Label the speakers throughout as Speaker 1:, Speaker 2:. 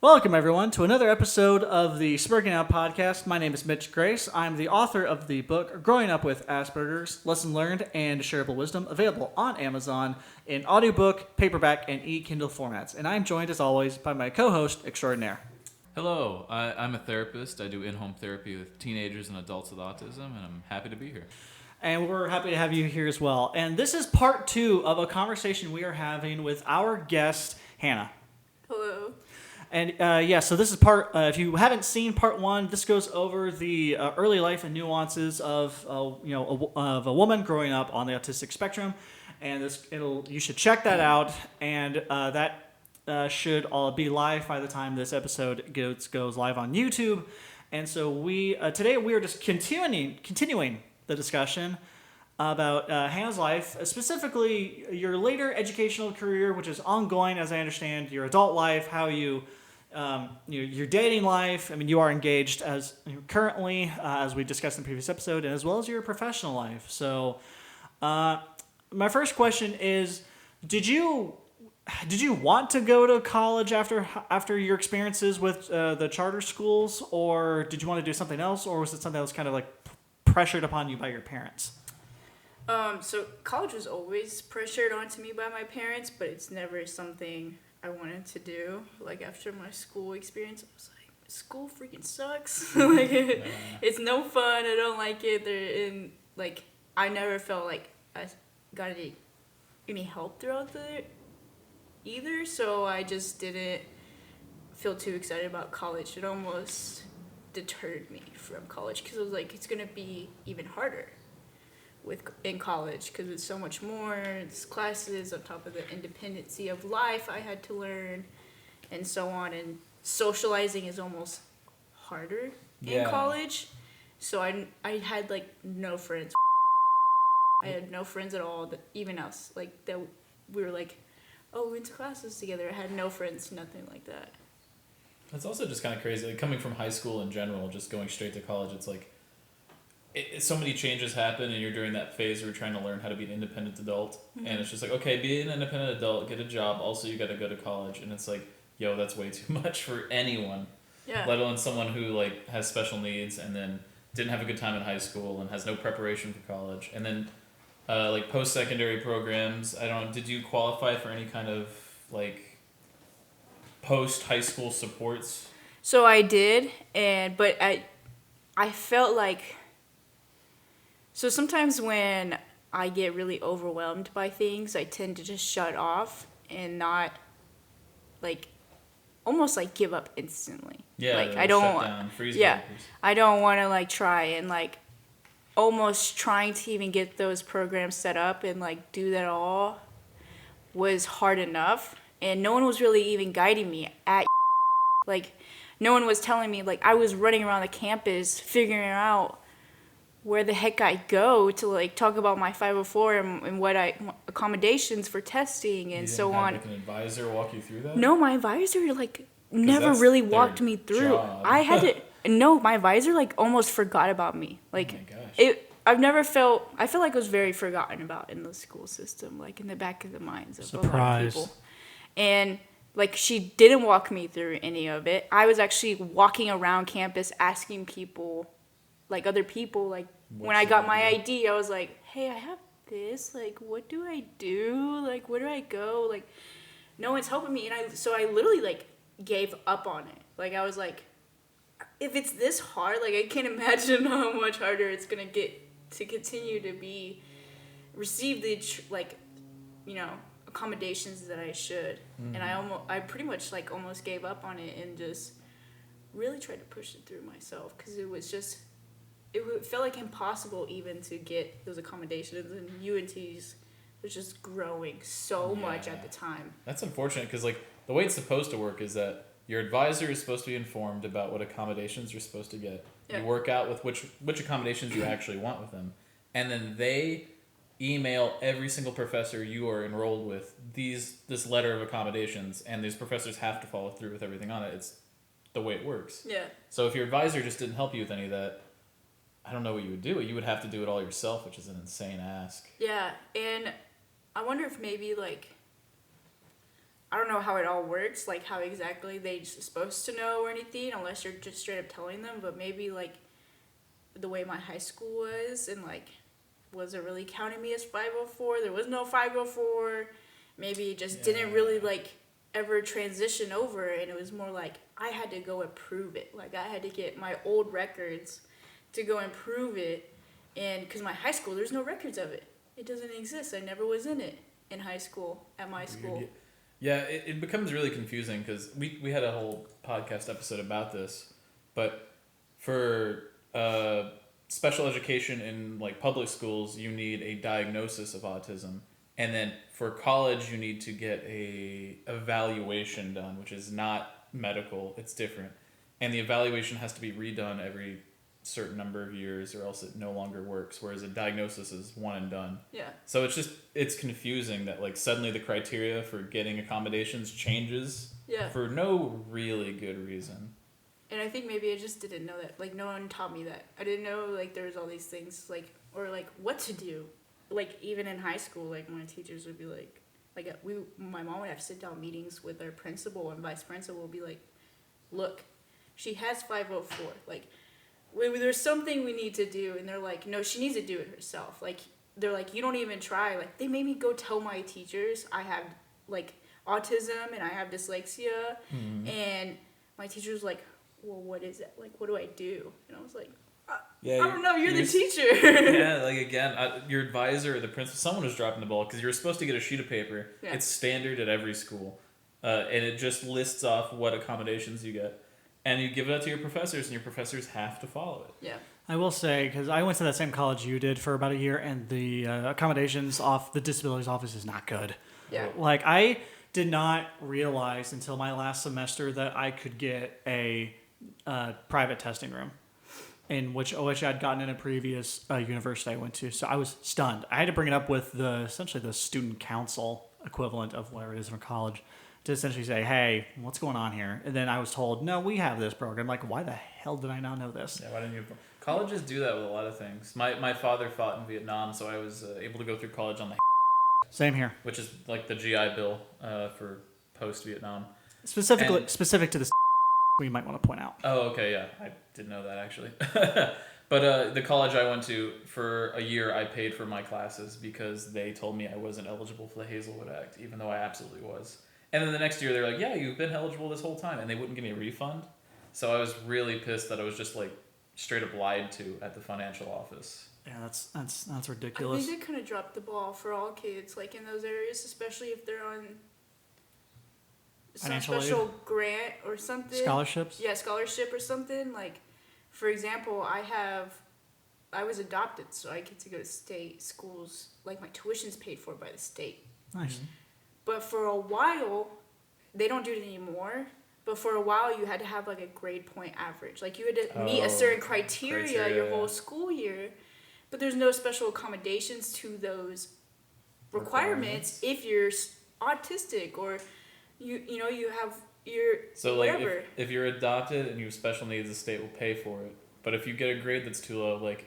Speaker 1: Welcome, everyone, to another episode of the Sperging Out Podcast. My name is Mitch Grace. I'm the author of the book Growing Up with Asperger's, Lesson Learned and Shareable Wisdom, available on Amazon in audiobook, paperback, and e-Kindle formats. And I'm joined, as always, by my co-host, Extraordinaire.
Speaker 2: Hello, I'm a therapist. I do in-home therapy with teenagers and adults with autism, and I'm happy to be here.
Speaker 1: And we're happy to have you here as well. And this is part 2 of a conversation we are having with our guest, Hana.
Speaker 3: Hello.
Speaker 1: And so this is part. If you haven't seen part 1, this goes over the early life and nuances of of a woman growing up on the autistic spectrum, and you should check that out. And that should all be live by the time this episode goes live on YouTube. And so today we are just continuing the discussion about Hana's life, specifically your later educational career, which is ongoing, as I understand, your adult life, how your dating life. I mean, you are engaged currently, as we discussed in the previous episode, and as well as your professional life. So, my first question is, did you want to go to college after your experiences with the charter schools, or did you want to do something else, or was it something that was kind of like pressured upon you by your parents?
Speaker 3: So college was always pressured onto me by my parents, but it's never something I wanted to do. Like, after my school experience, I was like, school freaking sucks. It's no fun. I don't like it. I never felt like I got any help throughout either, so I just didn't feel too excited about college. It almost deterred me from college because I was like, it's gonna be even harder in college because it's so much more. It's classes on top of the independency of life I had to learn, and so on. And socializing is almost harder in college. So I had like no friends. I had no friends at all. Even us, like that, we were like, oh, we went to classes together. I had no friends, nothing like that.
Speaker 2: It's also just kind of crazy, like coming from high school in general, just going straight to college. It's like so many changes happen, and you're during that phase where you're trying to learn how to be an independent adult, and it's just like, okay, be an independent adult, get a job. Also, you got to go to college, and it's like, yo, that's way too much for anyone.
Speaker 3: Yeah.
Speaker 2: Let alone someone who like has special needs and then didn't have a good time in high school and has no preparation for college, and then like post-secondary programs. Did you qualify for any kind of like post-high school supports?
Speaker 3: So I did, but I felt like, so sometimes when I get really overwhelmed by things, I tend to just shut off and not almost give up instantly.
Speaker 2: Yeah,
Speaker 3: I don't
Speaker 2: shut down, freeze
Speaker 3: yeah,
Speaker 2: burgers.
Speaker 3: I don't want to try and almost trying to even get those programs set up and do that all was hard enough, and no one was really even guiding me at no one was telling me. I was running around the campus figuring out where the heck I go to talk about my 504 and what accommodations for testing and so on.
Speaker 2: You didn't have an advisor walk you through that?
Speaker 3: No, my advisor never really walked me through.
Speaker 2: Job.
Speaker 3: I had to. No, my advisor almost forgot about me.
Speaker 2: Oh my gosh.
Speaker 3: I feel like I was very forgotten about in the school system, in the back of the minds of a lot of people. And she didn't walk me through any of it. I was actually walking around campus asking people, other people, when I got my ID, I was like, hey, I have this. What do I do? Where do I go? No one's helping me. And I literally gave up on it. I was like, if it's this hard, I can't imagine how much harder it's gonna get to continue to receive the accommodations that I should. And I pretty much almost gave up on it and just really tried to push it through myself, because it felt like impossible even to get those accommodations, and UNT's was just growing so much at the time.
Speaker 2: That's unfortunate, because the way it's supposed to work is that your advisor is supposed to be informed about what accommodations you're supposed to get. Yeah. You work out with which accommodations you actually want with them, and then they email every single professor you are enrolled with this letter of accommodations, and these professors have to follow through with everything on it. It's the way it works.
Speaker 3: Yeah.
Speaker 2: So if your advisor just didn't help you with any of that, I don't know what you would do. You would have to do it all yourself, which is an insane ask.
Speaker 3: Yeah, and I wonder if maybe I don't know how it all works, like how exactly they're supposed to know or anything, unless you're just straight up telling them. But maybe like the way my high school was, and like wasn't really counting me as 504. There was no 504. Maybe it just didn't really like ever transition over, and it was more like I had to go and prove it. Like I had to get my old records to go and prove it, and because my high school, there's no records of it. It doesn't exist. I never was in it in high school, at my school.
Speaker 2: Yeah, it becomes really confusing because we had a whole podcast episode about this, but for special education in like public schools, you need a diagnosis of autism, and then for college, you need to get a evaluation done, which is not medical. It's different, and the evaluation has to be redone every certain number of years or else it no longer works, whereas a diagnosis is one and done.
Speaker 3: Yeah.
Speaker 2: So it's confusing that like suddenly the criteria for getting accommodations changes for no really good reason.
Speaker 3: And I think maybe I just didn't know that. Like no one taught me that. I didn't know like there was all these things like or like what to do. Like even in high school, like my teachers would be like my mom would have sit-down meetings with our principal and vice principal would be like, look, she has 504. Like there's something we need to do, and they're like, no, she needs to do it herself. Like they're like, you don't even try. Like they made me go tell my teachers I have like autism and I have dyslexia, and my teacher was like, well, what is it? Like what do I do? And I was like, I don't know. You're the teacher.
Speaker 2: Yeah, like again, your advisor or the principal, someone was dropping the ball because you're supposed to get a sheet of paper. Yeah. It's standard at every school, and it just lists off what accommodations you get. And you give it out to your professors, and your professors have to follow it.
Speaker 3: Yeah.
Speaker 1: I will say, because I went to that same college you did for about a year, and the accommodations off the disabilities office is not good.
Speaker 3: Yeah.
Speaker 1: Like, I did not realize until my last semester that I could get a private testing room, in which I'd gotten in a previous university I went to. So I was stunned. I had to bring it up with essentially the student council equivalent of whatever it is from college, to essentially say, hey, what's going on here? And then I was told, no, we have this program. Like, why the hell did I not know this?
Speaker 2: Yeah, why didn't you? Colleges do that with a lot of things. My father fought in Vietnam, so I was able to go through college on the
Speaker 1: Same here.
Speaker 2: Which is like the GI Bill for post-Vietnam.
Speaker 1: Specific to this we might want to point out.
Speaker 2: Oh, okay, yeah. I didn't know that, actually. But the college I went to, for a year, I paid for my classes because they told me I wasn't eligible for the Hazelwood Act, even though I absolutely was. And then the next year, they're like, yeah, you've been eligible this whole time. And they wouldn't give me a refund. So I was really pissed that I was just, like, straight up lied to at the financial office.
Speaker 1: Yeah, that's ridiculous.
Speaker 3: I think they kind of dropped the ball for all kids, like, in those areas, especially if they're on some
Speaker 1: financial
Speaker 3: special
Speaker 1: aid?
Speaker 3: Grant or something.
Speaker 1: Scholarships?
Speaker 3: Yeah, scholarship or something. Like, for example, I was adopted, so I get to go to state schools. Like, my tuition's paid for by the state.
Speaker 1: Nice.
Speaker 2: Mm-hmm.
Speaker 3: But for a while, they don't do it anymore. But for a while, you had to have like a grade point average. Like you had to meet a certain criteria your whole school year. But there's no special accommodations to those requirements if you're autistic or you know you have your
Speaker 2: so
Speaker 3: whatever.
Speaker 2: Like if you're adopted and you have special needs, the state will pay for it. But if you get a grade that's too low, like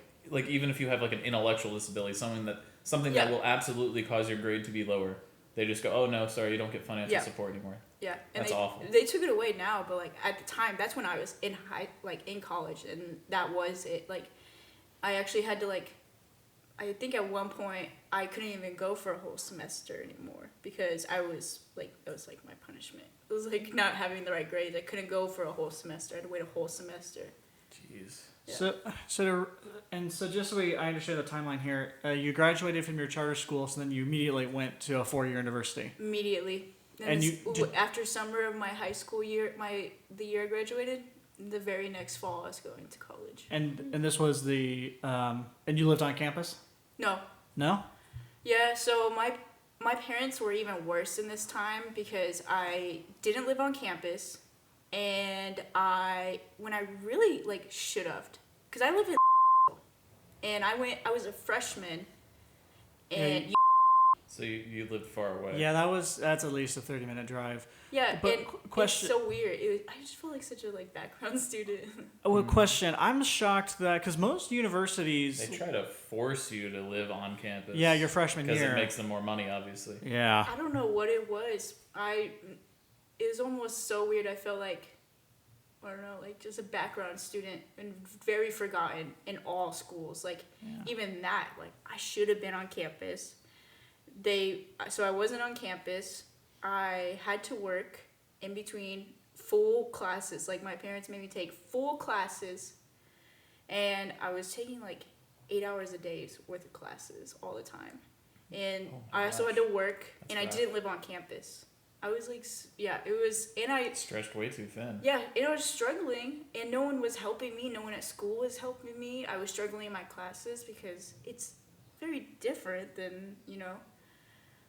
Speaker 2: even if you have like an intellectual disability, something that will absolutely cause your grade to be lower. They just go, oh no, sorry, you don't get financial support anymore.
Speaker 3: Yeah, and
Speaker 2: that's awful.
Speaker 3: They took it away now, but like at the time, that's when I was in in college, and that was it. Like, I actually had to I think at one point I couldn't even go for a whole semester anymore because I was like, that was like my punishment. It was like not having the right grades. I couldn't go for a whole semester. I had to wait a whole semester.
Speaker 2: Jeez.
Speaker 1: Yeah. So just so I understand the timeline here, you graduated from your charter school, so then you immediately went to a 4-year university.
Speaker 3: Immediately. And after summer of my high school year, the year I graduated, the very next fall I was going to college.
Speaker 1: And this was and you lived on campus?
Speaker 3: No.
Speaker 1: No?
Speaker 3: Yeah, so my parents were even worse in this time because I didn't live on campus. And when I really should have, because I live in and I was a freshman, and
Speaker 2: so you lived far away.
Speaker 1: Yeah, that's at least a 30-minute drive.
Speaker 3: Yeah,
Speaker 1: But
Speaker 3: and
Speaker 1: question.
Speaker 3: it's so weird. I just felt like such a background student.
Speaker 1: Oh, question. I'm shocked that because most universities,
Speaker 2: They try to force you to live on campus.
Speaker 1: yeah, your freshman
Speaker 2: because
Speaker 1: year,
Speaker 2: it makes them more money, obviously.
Speaker 1: yeah,
Speaker 3: I don't know what it was. It was almost so weird. I felt like, I don't know, just a background student and very forgotten in all schools. Even that, I should have been on campus. So I wasn't on campus. I had to work in between full classes. My parents made me take full classes, and I was taking 8 hours a day's worth of classes all the time. And I also had to work, and I didn't live on campus. I was
Speaker 2: Stretched way too thin.
Speaker 3: Yeah, and I was struggling, and no one was helping me. No one at school was helping me. I was struggling in my classes because it's very different than,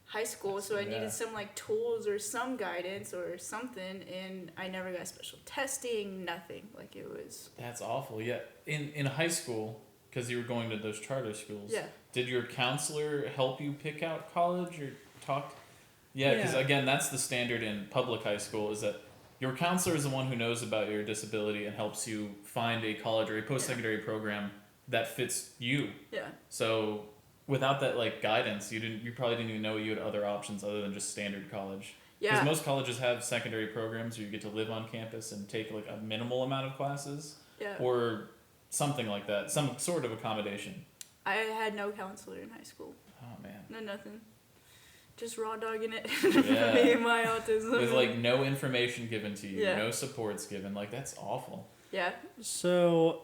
Speaker 3: high school. So I needed some tools or some guidance or something, and I never got special testing, nothing. It was...
Speaker 2: That's awful. Yeah. In high school, because you were going to those charter schools,
Speaker 3: Yeah.
Speaker 2: did your counselor help you pick out college or talk? Yeah, because again, that's the standard in public high school, is that your counselor is the one who knows about your disability and helps you find a college or a post-secondary program that fits you.
Speaker 3: Yeah.
Speaker 2: So without that guidance, you probably didn't even know you had other options other than just standard college.
Speaker 3: Yeah.
Speaker 2: Because most colleges have secondary programs where you get to live on campus and take a minimal amount of classes.
Speaker 3: Yeah.
Speaker 2: Or something like that, some sort of accommodation.
Speaker 3: I had no counselor in high school.
Speaker 2: Oh man.
Speaker 3: No, nothing. Just raw dogging it.
Speaker 2: Yeah.
Speaker 3: Me and my autism.
Speaker 2: With no information given to you,
Speaker 3: Yeah.
Speaker 2: no supports given, that's awful.
Speaker 3: Yeah.
Speaker 1: So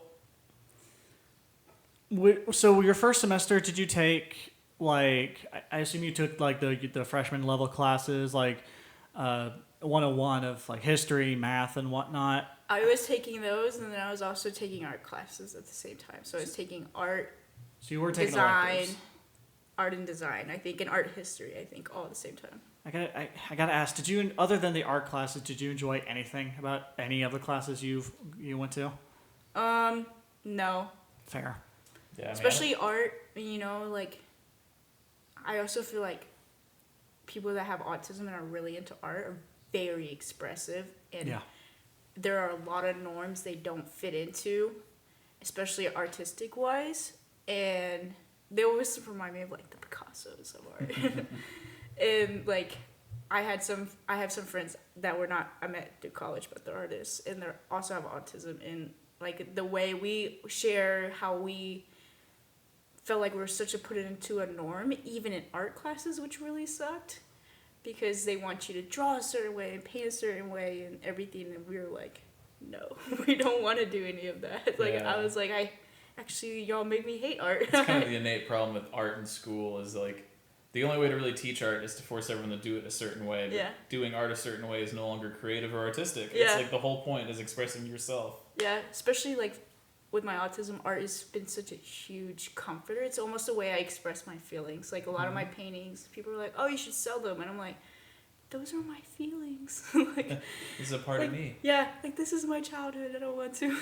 Speaker 1: your first semester, did you take I assume you took the freshman level classes 101 of history, math, and whatnot?
Speaker 3: I was taking those, and then I was also taking art classes at the same time. So I was taking art,
Speaker 1: So you were taking
Speaker 3: design,
Speaker 1: electives.
Speaker 3: art and design, I think, and art history, I think, all at the same time.
Speaker 1: I gotta ask, did you, other than the art classes, did you enjoy anything about any of the classes you went to?
Speaker 3: No.
Speaker 1: Fair.
Speaker 2: Yeah.
Speaker 3: Especially art, I also feel like people that have autism and are really into art are very expressive, and
Speaker 1: Yeah.
Speaker 3: there are a lot of norms they don't fit into, especially artistic wise, and they always remind me of the Picassos of art. And I have some friends that I met through college, but they're artists, and they also have autism, and the way we share how we felt like we were put into a norm, even in art classes, which really sucked, because they want you to draw a certain way and paint a certain way and everything, and we were no, we don't want to do any of that.
Speaker 2: Yeah.
Speaker 3: I was actually, y'all make me hate art.
Speaker 2: It's kind of the innate problem with art in school is the only way to really teach art is to force everyone to do it a certain way.
Speaker 3: Yeah.
Speaker 2: Doing art a certain way is no longer creative or artistic.
Speaker 3: Yeah.
Speaker 2: It's the whole point is expressing yourself.
Speaker 3: Yeah, especially with my autism, art has been such a huge comforter. It's almost the way I express my feelings. A lot of my paintings, people are oh, you should sell them, and I'm those are my feelings.
Speaker 2: This is a part of me.
Speaker 3: Yeah, this is my childhood. I don't want to.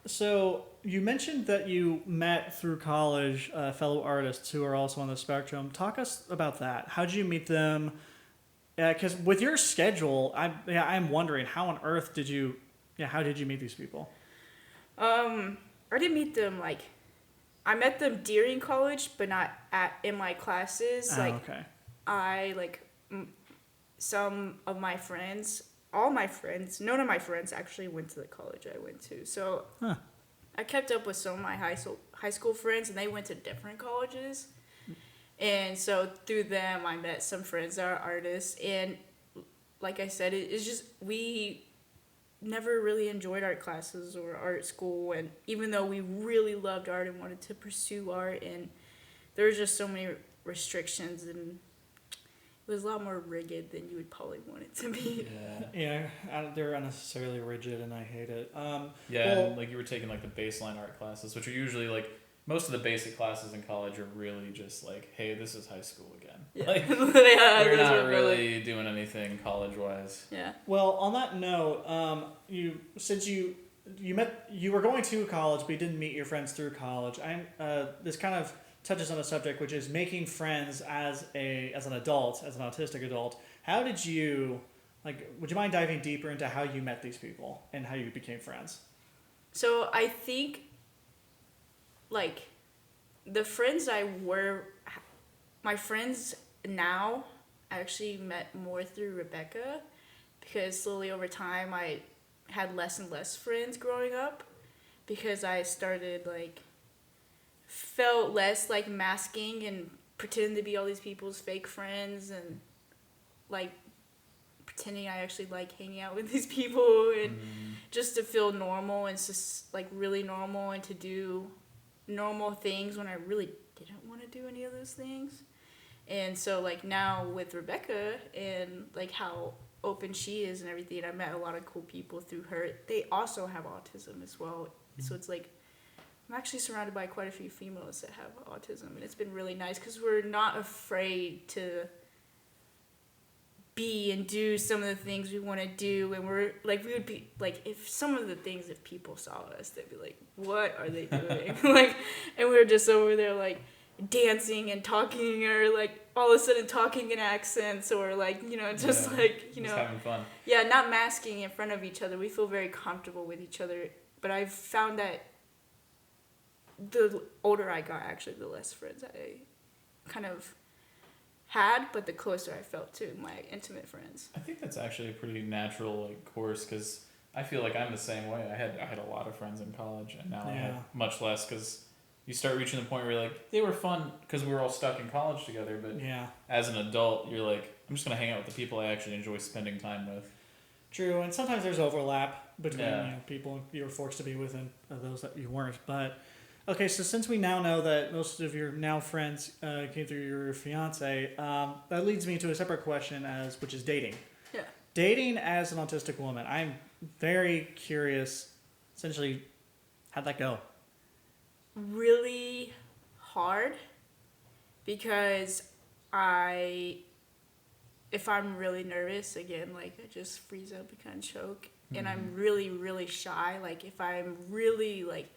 Speaker 1: So you mentioned that you met through college fellow artists who are also on the spectrum. Talk us about that. How did you meet them? Because with your schedule, I'm wondering how on earth did you meet these people?
Speaker 3: I didn't meet them I met them during college, but not in my classes.
Speaker 1: Okay.
Speaker 3: Some of my friends, all my friends, none of my friends actually went to the college I went to. So I kept up with some of my high school friends, and they went to different colleges. And so through them, I met some friends that are artists. And like I said, it's just, we never really enjoyed art classes or art school. And even though we really loved art and wanted to pursue art, and there were just so many restrictions, and it was a lot more rigid than you would probably want it to be.
Speaker 1: Yeah, they're unnecessarily rigid, and I hate it.
Speaker 2: And you were taking the baseline art classes, which are usually most of the basic classes in college are really just hey, this is high school again.
Speaker 3: Yeah.
Speaker 2: You're not really doing anything college wise.
Speaker 3: Yeah.
Speaker 1: Well, on that note, you were going to college, but you didn't meet your friends through college. This kind of touches on a subject, which is making friends as an adult, as an autistic adult. How did you Like, would you mind diving deeper into how you met these people and how you became friends?
Speaker 3: So I think, like, the friends my friends now, I actually met more through Rebecca, because slowly over time I had less and less friends growing up, because I started, like, felt less like masking and pretending to be all these people's fake friends, and, like, pretending I actually like hanging out with these people, and just to feel normal and just, like, really normal, and to do normal things when I really didn't want to do any of those things. And so, like, now with Rebecca and, like, how open she is and everything, I met a lot of cool people through her. They also have autism as well. So it's like, I'm actually surrounded by quite a few females that have autism, and it's been really nice because we're not afraid to be and do some of the things we want to do. And we're like, we would be like, if some of the things, if people saw us, they'd be like, what are they doing? Like, and we were just over there, like, dancing and talking, or, like, all of a sudden talking in accents, or, like, you know, just like, you know,
Speaker 2: having fun.
Speaker 3: Yeah, not masking in front of each other. We feel very comfortable with each other. But I've found that the older I got, actually, the less friends I kind of had, but the closer I felt to my intimate friends.
Speaker 2: I think that's actually a pretty natural, like, course, because I feel like I'm the same way. I had a lot of friends in college, and now I have much less, because you start reaching the point where you're like, they were fun because we were all stuck in college together, but as an adult, you're like, I'm just going to hang out with the people I actually enjoy spending time with.
Speaker 1: True, and sometimes there's overlap between you know, people you were forced to be with and those that you weren't. But, okay, so since we now know that most of your now friends came through your fiance, that leads me to a separate question, which is dating.
Speaker 3: Yeah.
Speaker 1: Dating as an autistic woman, I'm very curious, essentially, how'd that go?
Speaker 3: Really hard, because if I'm really nervous, again, like, I just freeze up and kind of choke. And I'm really, really shy. Like, if I'm really, like,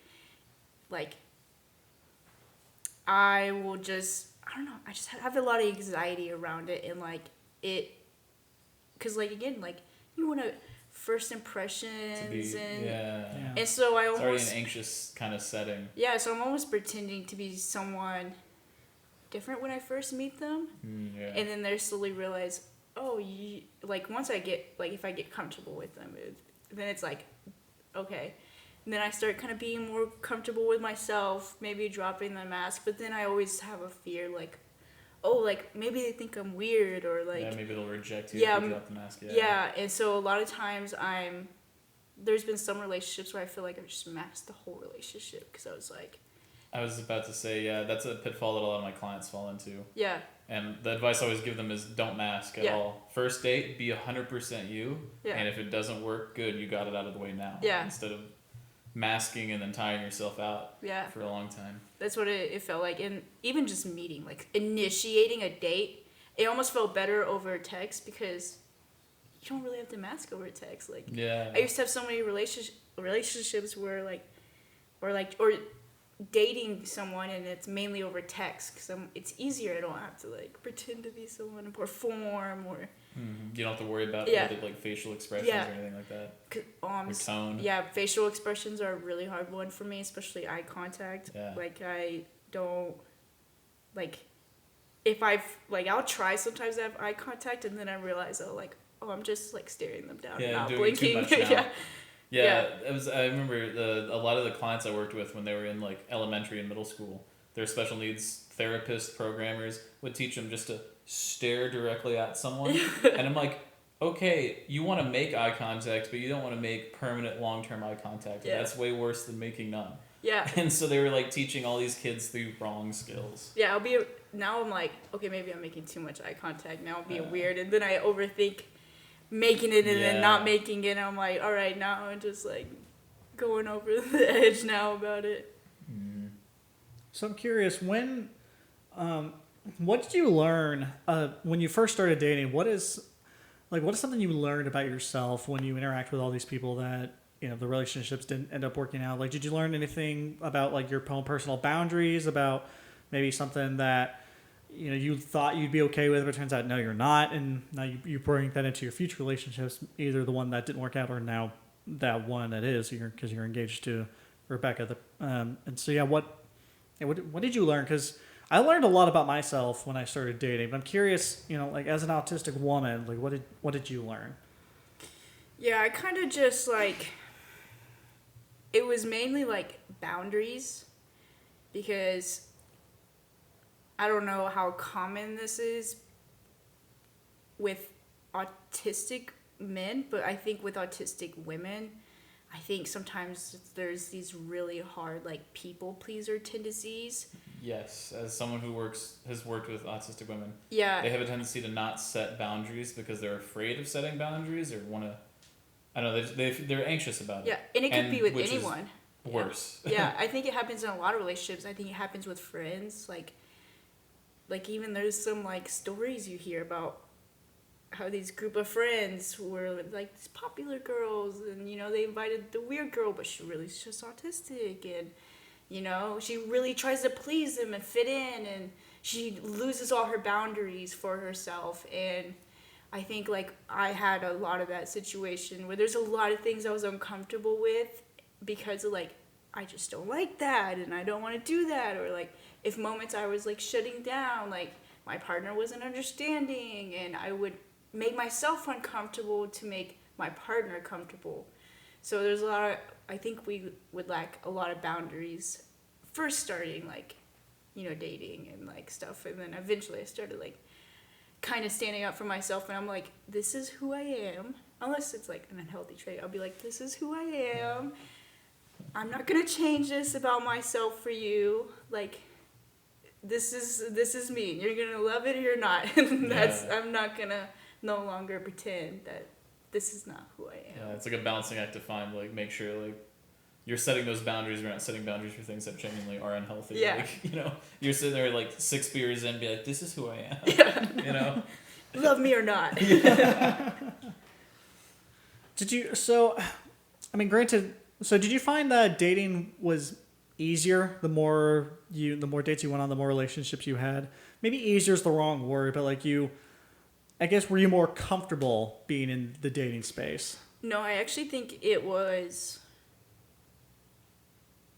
Speaker 3: I will just, I don't know, I just have a lot of anxiety around it. And, like, because, like, again, like, you want to first impressions, and so I almost,
Speaker 2: it's already an anxious kind of setting.
Speaker 3: Yeah, so I'm almost pretending to be someone different when I first meet them, and then they slowly realize, oh, like, once I get, like, if I get comfortable with them, then it's like, okay, and then I start kind of being more comfortable with myself, maybe dropping the mask, but then I always have a fear, like, oh, like, maybe they think I'm weird, or, like...
Speaker 2: Yeah, maybe they'll reject you if you drop the mask.
Speaker 3: Yeah, and so a lot of times there's been some relationships where I feel like I've just masked the whole relationship, because I was like...
Speaker 2: I was about to say, that's a pitfall that a lot of my clients fall into.
Speaker 3: Yeah.
Speaker 2: And the advice I always give them is don't mask at all. First date, be 100% you, and if it doesn't work, good, you got it out of the way now. Yeah. Instead of masking and then tiring yourself out for a long time.
Speaker 3: That's what it felt like. And even just meeting, like, initiating a date, it almost felt better over text, because you don't really have to mask over text. Like, I used to have so many relationships where, like, or dating someone, and it's mainly over text, because it's easier. I don't have to, like, pretend to be someone and perform, or...
Speaker 2: You don't have to worry about like facial expressions or anything like that. Your tone.
Speaker 3: Yeah, facial expressions are a really hard one for me, especially eye contact. Yeah. Like, I don't, like, if I'll try sometimes to have eye contact, and then I realize, I'm just, like, staring them down and not blinking.
Speaker 2: Too much now. It was. I remember a lot of the clients I worked with when they were in, like, elementary and middle school, their special needs therapists, programmers would teach them just to stare directly at someone. And I'm like, okay, you want to make eye contact, but you don't want to make permanent long-term eye contact. Yeah. That's way worse than making none. Yeah. And so they were, like, teaching all these kids through wrong skills.
Speaker 3: Yeah, now I'm like, okay, maybe I'm making too much eye contact. Now I'm being weird. And then I overthink making it and then not making it. And I'm like, all right, now I'm just, like, going over the edge now about it.
Speaker 1: Mm-hmm. So I'm curious, what did you learn when you first started dating? What is something you learned about yourself when you interact with all these people that, you know, the relationships didn't end up working out? Like, did you learn anything about, like, your own personal boundaries, about maybe something that, you thought you'd be okay with it, but it turns out no, you're not, and now you bring that into your future relationships, either the one that didn't work out or now that one that is, because you're engaged to Rebecca. And so what did you learn? Because I learned a lot about myself when I started dating, but I'm curious, like as an autistic woman, like what did you learn?
Speaker 3: Yeah, I kind of just like, it was mainly like boundaries, because I don't know how common this is with autistic men, but I think with autistic women, I think sometimes there's these really hard like people pleaser tendencies.
Speaker 2: Yes, as someone who has worked with autistic women,
Speaker 3: yeah,
Speaker 2: they have a tendency to not set boundaries because they're afraid of setting boundaries or want to. I don't know, they're anxious about it.
Speaker 3: Yeah, and it could be with anyone.
Speaker 2: Worse.
Speaker 3: Yeah, I think it happens in a lot of relationships. I think it happens with friends. Like even there's some like stories you hear about how these group of friends were like these popular girls, and they invited the weird girl, but she really is just autistic, and she really tries to please them and fit in, and she loses all her boundaries for herself. And I think like I had a lot of that situation where there's a lot of things I was uncomfortable with because of like I just don't like that and I don't want to do that, or like if moments I was like shutting down, like my partner wasn't understanding, and I would make myself uncomfortable to make my partner comfortable. So there's a lot of, I think we would lack a lot of boundaries first starting like dating and like stuff, and then eventually I started like kind of standing up for myself, and I'm like, this is who I am. Unless it's like an unhealthy trait, I'll be like, this is who I am. I'm not gonna change this about myself for you. Like, this is me. You're gonna love it or you're not. I'm not gonna no longer pretend that this is not who I am.
Speaker 2: Yeah, it's like a balancing act to find, like, make sure like you're setting those boundaries. You're not setting boundaries for things that genuinely are unhealthy.
Speaker 3: Yeah.
Speaker 2: Like, you're sitting there like 6 beers in, and be like, this is who I am.
Speaker 3: Yeah. Love me or not.
Speaker 1: Did you find that dating was easier the more dates you went on, the more relationships you had? Maybe easier is the wrong word, but like I guess were you more comfortable being in the dating space?
Speaker 3: No, I actually think it was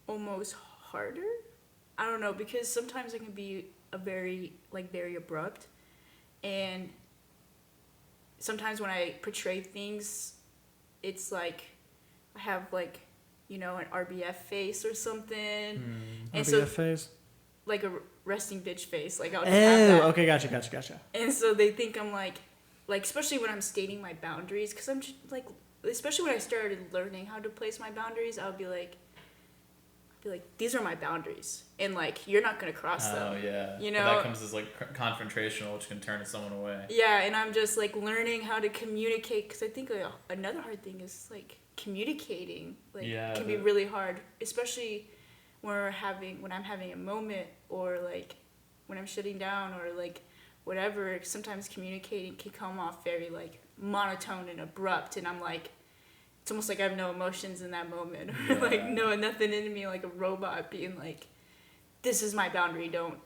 Speaker 3: almost harder. I don't know, because sometimes it can be very abrupt, and sometimes when I portray things, it's like I have like an RBF face or something. And
Speaker 1: RBF face?
Speaker 3: Like a resting bitch face. Like I'll just have that.
Speaker 1: Okay, gotcha.
Speaker 3: And so they think I'm like especially when I'm stating my boundaries, because I'm just like, especially when I started learning how to place my boundaries, I'll be like, these are my boundaries, and like you're not gonna cross them.
Speaker 2: Oh yeah. But that comes as like confrontational, which can turn someone away.
Speaker 3: Yeah, and I'm just like learning how to communicate, because I think another hard thing is like communicating. Like can be really hard, especially when I'm having a moment, or like when I'm shutting down, or like whatever. Sometimes communicating can come off very like monotone and abrupt, and I'm like, it's almost like I have no emotions in that moment, or like nothing in me, like a robot being like, this is my boundary, don't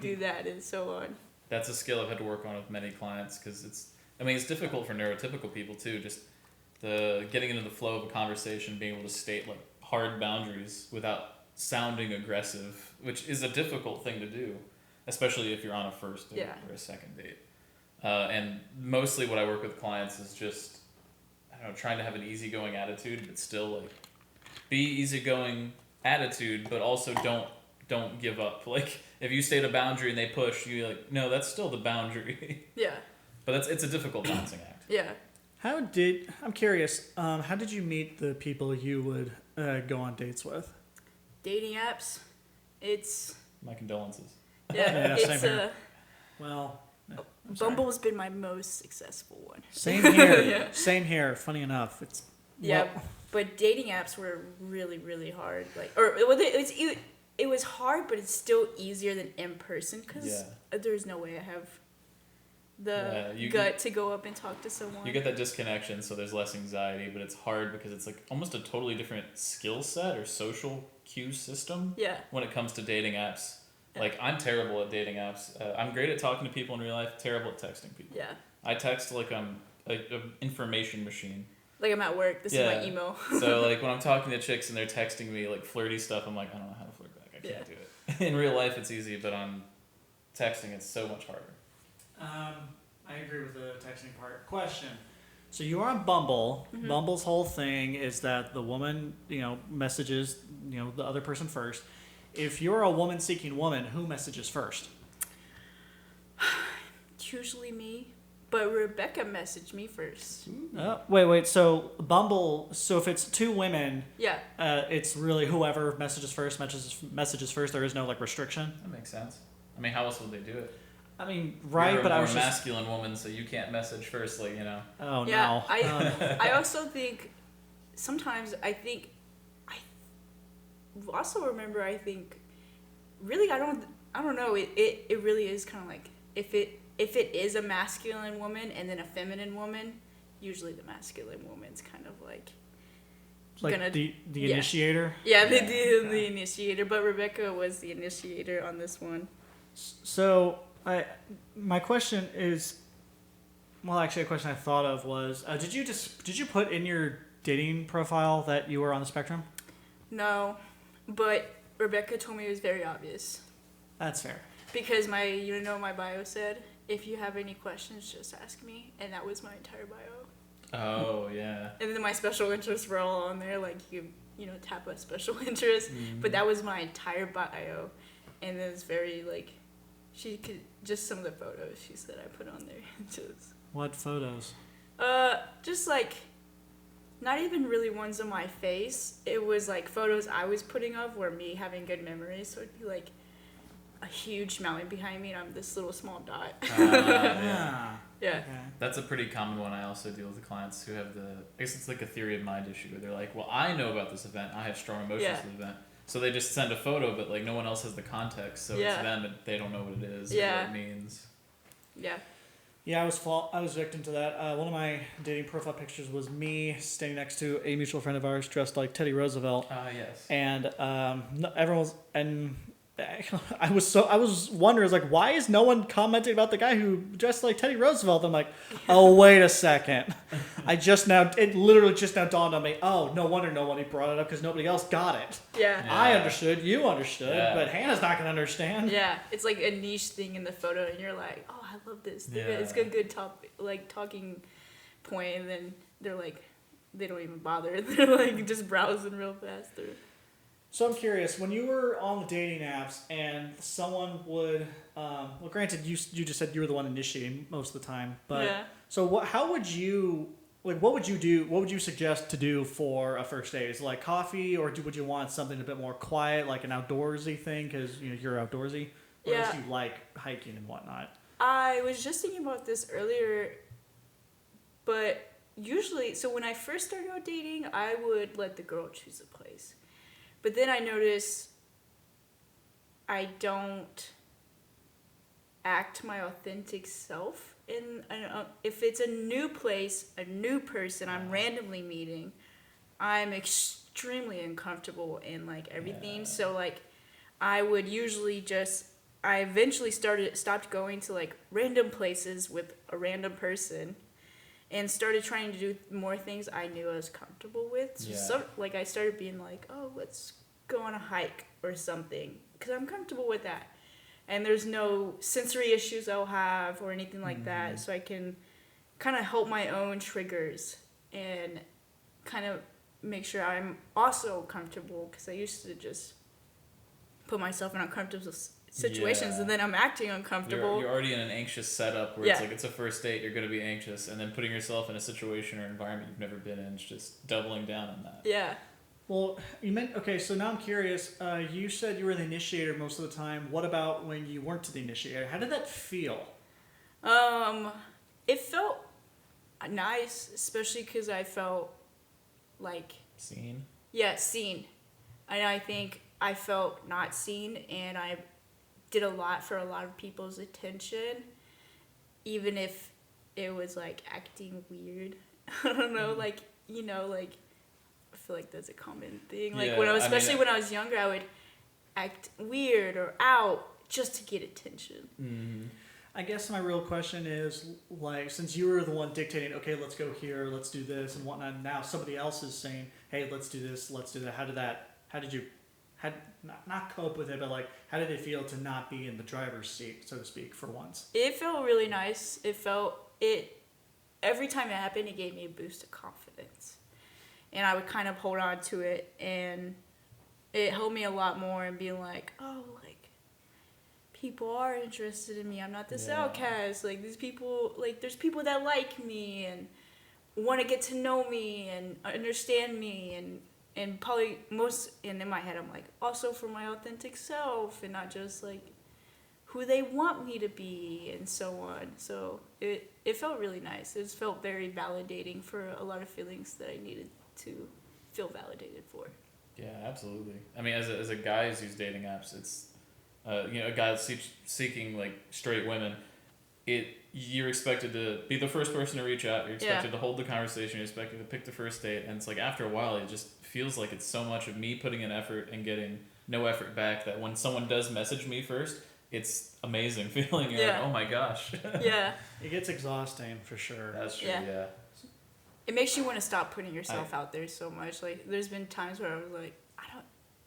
Speaker 3: do that, and so on.
Speaker 2: That's a skill I've had to work on with many clients, because it's difficult for neurotypical people too, just the getting into the flow of a conversation, being able to state like hard boundaries without sounding aggressive, which is a difficult thing to do, especially if you're on a first date or a second date. And mostly what I work with clients is just, I don't know, trying to have an easygoing attitude, but still like be easygoing attitude, but also don't give up. Like if you state a boundary and they push, you like, no, that's still the boundary.
Speaker 3: Yeah.
Speaker 2: But it's a difficult balancing act.
Speaker 3: Yeah.
Speaker 1: I'm curious, how did you meet the people you would go on dates with?
Speaker 3: Dating apps. It's...
Speaker 2: My condolences.
Speaker 3: Yeah,
Speaker 1: same here. Well...
Speaker 3: Bumble's been my most successful one.
Speaker 1: Same here. Same here. Funny enough,
Speaker 3: but dating apps were really, really hard. It was hard, but it's still easier than in person, because there's no way I have the gut to go up and talk to someone.
Speaker 2: You get that disconnection, so there's less anxiety, but it's hard because it's like almost a totally different skill set or social cue system.
Speaker 3: Yeah.
Speaker 2: When it comes to dating apps. Like, I'm terrible at dating apps. I'm great at talking to people in real life, terrible at texting people.
Speaker 3: Yeah.
Speaker 2: I text like I'm like an information machine.
Speaker 3: Like I'm at work. This is my emo.
Speaker 2: So like when I'm talking to chicks and they're texting me like flirty stuff, I'm like, I don't know how to flirt back. I can't do it. In real life, it's easy, but on texting, it's so much harder.
Speaker 1: I agree with the texting part. Question. So you are on Bumble.
Speaker 3: Mm-hmm.
Speaker 1: Bumble's whole thing is that the woman, messages, the other person first. If you're a woman seeking woman, who messages first?
Speaker 3: Usually me. But Rebecca messaged me first.
Speaker 1: Wait. So Bumble. So if it's two women,
Speaker 3: yeah,
Speaker 1: it's really whoever messages first. Messages first. There is no like restriction.
Speaker 2: That makes sense. I mean, how else would they do it?
Speaker 1: I mean, right?
Speaker 2: You're
Speaker 1: but I was
Speaker 2: a masculine woman, so you can't message first, like
Speaker 1: Oh
Speaker 3: yeah,
Speaker 1: no.
Speaker 3: I also think sometimes I also remember really I don't know it really is kind of like if it is a masculine woman and then a feminine woman, usually the masculine woman's kind of like gonna,
Speaker 1: the initiator.
Speaker 3: Yeah, the initiator. But Rebecca was the initiator on this one.
Speaker 1: So my question is, well, actually, a question I thought of was, did you put in your dating profile that you were on the spectrum?
Speaker 3: No, but Rebecca told me it was very obvious.
Speaker 1: That's fair.
Speaker 3: Because my bio said, if you have any questions, just ask me, and that was my entire bio.
Speaker 2: Oh yeah.
Speaker 3: And then my special interests were all on there, like you tap a special interest, but that was my entire bio, and it was very like, she could just some of the photos she said I put on there. Just
Speaker 1: what photos?
Speaker 3: Just like, not even really ones of my face. It was like photos I was putting of were me having good memories. So it'd be like a huge mountain behind me and I'm this little small dot.
Speaker 1: Yeah.
Speaker 3: Yeah.
Speaker 1: Okay.
Speaker 2: That's a pretty common one. I also deal with clients who have I guess it's like a theory of mind issue where they're like, well, I know about this event. I have strong emotions to the event. So they just send a photo, but like no one else has the context. So it's them, and they don't know what it is or what it means.
Speaker 3: Yeah.
Speaker 1: Yeah, I was victim to that. One of my dating profile pictures was me standing next to a mutual friend of ours dressed like Teddy Roosevelt.
Speaker 2: Yes.
Speaker 1: And I was wondering, like, why is no one commenting about the guy who dressed like Teddy Roosevelt? I'm like, oh, wait a second. It literally just now dawned on me, oh, no wonder nobody brought it up because nobody else got it.
Speaker 3: Yeah.
Speaker 1: I understood, you understood, but Hannah's not going to understand.
Speaker 3: Yeah, it's like a niche thing in the photo and you're like, oh, I love this. It's a good talking point, and then they're like, they don't even bother. They're like just browsing real fast through.
Speaker 1: So I'm curious, when you were on the dating apps and someone would, granted, you just said you were the one initiating most of the time, but so what would you do? What would you suggest to do for a first date? Is it like coffee, or would you want something a bit more quiet, like an outdoorsy thing, because you're outdoorsy, or do you like hiking and whatnot?
Speaker 3: I was just thinking about this earlier, but usually, so when I first started out dating, I would let the girl choose a place. But then I notice I don't act my authentic self. If it's a new place, a new person I'm randomly meeting, I'm extremely uncomfortable in like everything. Yeah. So like I would usually I eventually stopped going to like random places with a random person and started trying to do more things I knew I was comfortable with. So like I started being like, oh, let's go on a hike or something, because I'm comfortable with that. And there's no sensory issues I'll have or anything like that, so I can kind of help my own triggers and kind of make sure I'm also comfortable, because I used to just put myself in uncomfortable situations and then I'm acting uncomfortable.
Speaker 2: You're already in an anxious setup where it's like it's a first date, you're going to be anxious, and then putting yourself in a situation or environment you've never been in is just doubling down on that.
Speaker 3: Yeah.
Speaker 1: Well, so now I'm curious, you said you were the initiator most of the time. What about when you weren't the initiator? How did that feel?
Speaker 3: It felt nice, especially because I felt like...
Speaker 2: Seen?
Speaker 3: Yeah, seen. And I think I felt not seen, and I did a lot for a lot of people's attention, even if it was like acting weird. I don't know, like I feel like that's a common thing. Like when I was younger, I would act weird or out just to get attention.
Speaker 2: Mm-hmm.
Speaker 1: I guess my real question is, like, since you were the one dictating, okay, let's go here, let's do this and whatnot, now somebody else is saying, hey, let's do this, let's do that. How did you not cope with it, but like, how did it feel to not be in the driver's seat, so to speak, for once?
Speaker 3: It felt really nice. Every time it happened, it gave me a boost of confidence. And I would kind of hold on to it, and it helped me a lot more in being like, oh, like, people are interested in me. I'm not this outcast. Like, these people, like, there's people that like me and want to get to know me and understand me, and probably and in my head, I'm like, also for my authentic self, and not just, like, who they want me to be, and so on. So it felt really nice. It felt very validating for a lot of feelings that I needed to feel validated for.
Speaker 2: Yeah, absolutely. I mean, as a guy who's used dating apps, it's a guy that's seeking like straight women. You're expected to be the first person to reach out. You're expected to hold the conversation. You're expected to pick the first date, and it's like after a while, it just feels like it's so much of me putting in effort and getting no effort back that when someone does message me first, it's amazing feeling. You're like, oh my gosh.
Speaker 3: Yeah.
Speaker 1: It gets exhausting for sure.
Speaker 2: That's true. Yeah.
Speaker 3: It makes you want to stop putting yourself out there so much. Like, there's been times where I was like,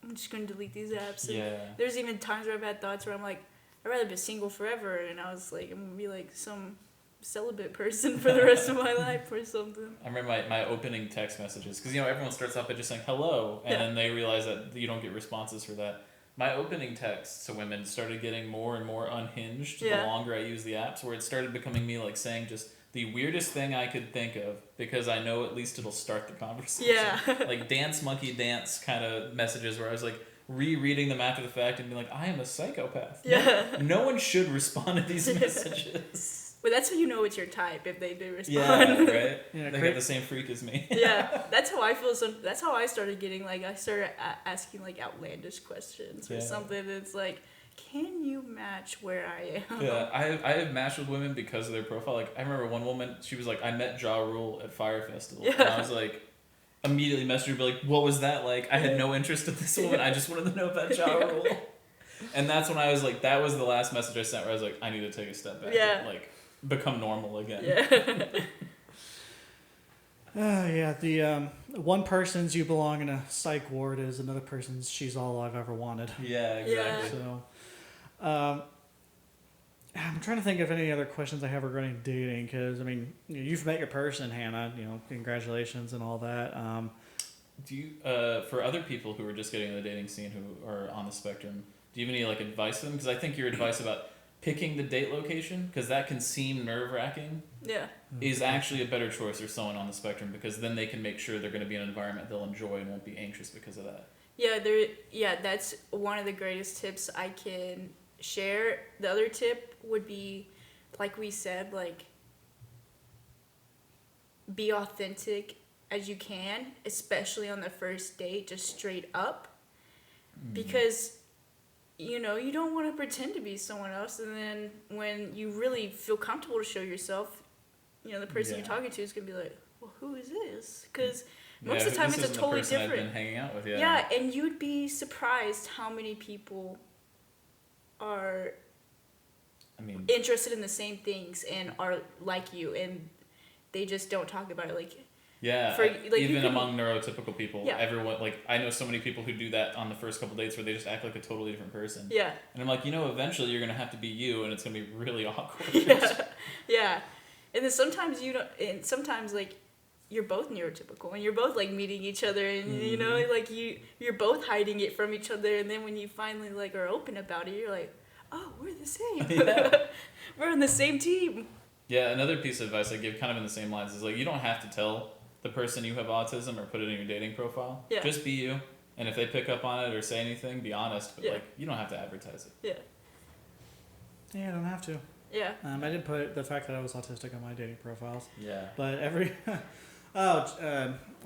Speaker 3: I'm just going to delete these apps. And there's even times where I've had thoughts where I'm like, I'd rather be single forever. And I was like, I'm going to be like some celibate person for the rest of my life or something.
Speaker 2: I remember my opening text messages, because, everyone starts off by just saying hello, and then they realize that you don't get responses for that. My opening texts to women started getting more and more unhinged the longer I used the apps, where it started becoming me like saying just the weirdest thing I could think of, because I know at least it'll start the conversation.
Speaker 3: Yeah.
Speaker 2: Like dance monkey dance kind of messages where I was like rereading them after the fact and being like, I am a psychopath.
Speaker 3: Yeah.
Speaker 2: No one should respond to these messages.
Speaker 3: But that's how you know it's your type, if they do respond.
Speaker 2: Yeah, right?
Speaker 1: Yeah,
Speaker 2: they got the same freak as me.
Speaker 3: Yeah, that's how I feel. That's how I started getting, like, I started asking, like, outlandish questions or something that's like, can you match where I am?
Speaker 2: Yeah, I have matched with women because of their profile. Like, I remember one woman, she was like, I met Ja Rule at Fire Festival. Yeah. And I was like, immediately messaged her, be like, what was that like? I had no interest in this woman. I just wanted to know about Ja Rule. And that's when I was like, that was the last message I sent where I was like, I need to take a step back.
Speaker 3: Yeah.
Speaker 2: And, like, become normal again.
Speaker 3: Yeah.
Speaker 1: The one person's you belong in a psych ward is another person's she's all I've ever wanted.
Speaker 2: Yeah, exactly.
Speaker 1: So, I'm trying to think of any other questions I have regarding dating, because, I mean, you've met your person, Hannah, congratulations and all that.
Speaker 2: Do you, for other people who are just getting in the dating scene who are on the spectrum, do you have any, like, advice for them? Because I think your advice about picking the date location, because that can seem nerve-wracking, is actually a better choice for someone on the spectrum, because then they can make sure they're going to be in an environment they'll enjoy and won't be anxious because of that.
Speaker 3: Yeah, that's one of the greatest tips I can share. The other tip would be, like we said, like, be authentic as you can, especially on the first date, just straight up. Because you don't want to pretend to be someone else, and then when you really feel comfortable to show yourself, the person you're talking to is going to be like, well, who is this? Because most of the time it's a totally different.
Speaker 2: I've been hanging out with,
Speaker 3: Yeah, and you'd be surprised how many people are interested in the same things and are like you, and they just don't talk about it. Like,
Speaker 2: even among neurotypical people, everyone, like, I know so many people who do that on the first couple dates where they just act like a totally different person. Yeah. And I'm like, eventually you're going to have to be you, and it's going to be really awkward.
Speaker 3: Yeah. And then sometimes sometimes, like, you're both neurotypical, and you're both, like, meeting each other, and, like, you're both hiding it from each other, and then when you finally, like, are open about it, you're like, oh, we're the same. We're on the same team.
Speaker 2: Yeah, another piece of advice I give kind of in the same lines is, like, you don't have to tell the person you have autism or put it in your dating profile. Yeah. Just be you. And if they pick up on it or say anything, be honest. But, like, you don't have to advertise it.
Speaker 1: Yeah, I don't have to.
Speaker 3: Yeah.
Speaker 1: I didn't put the fact that I was autistic on my dating profiles.
Speaker 2: Yeah.
Speaker 1: But I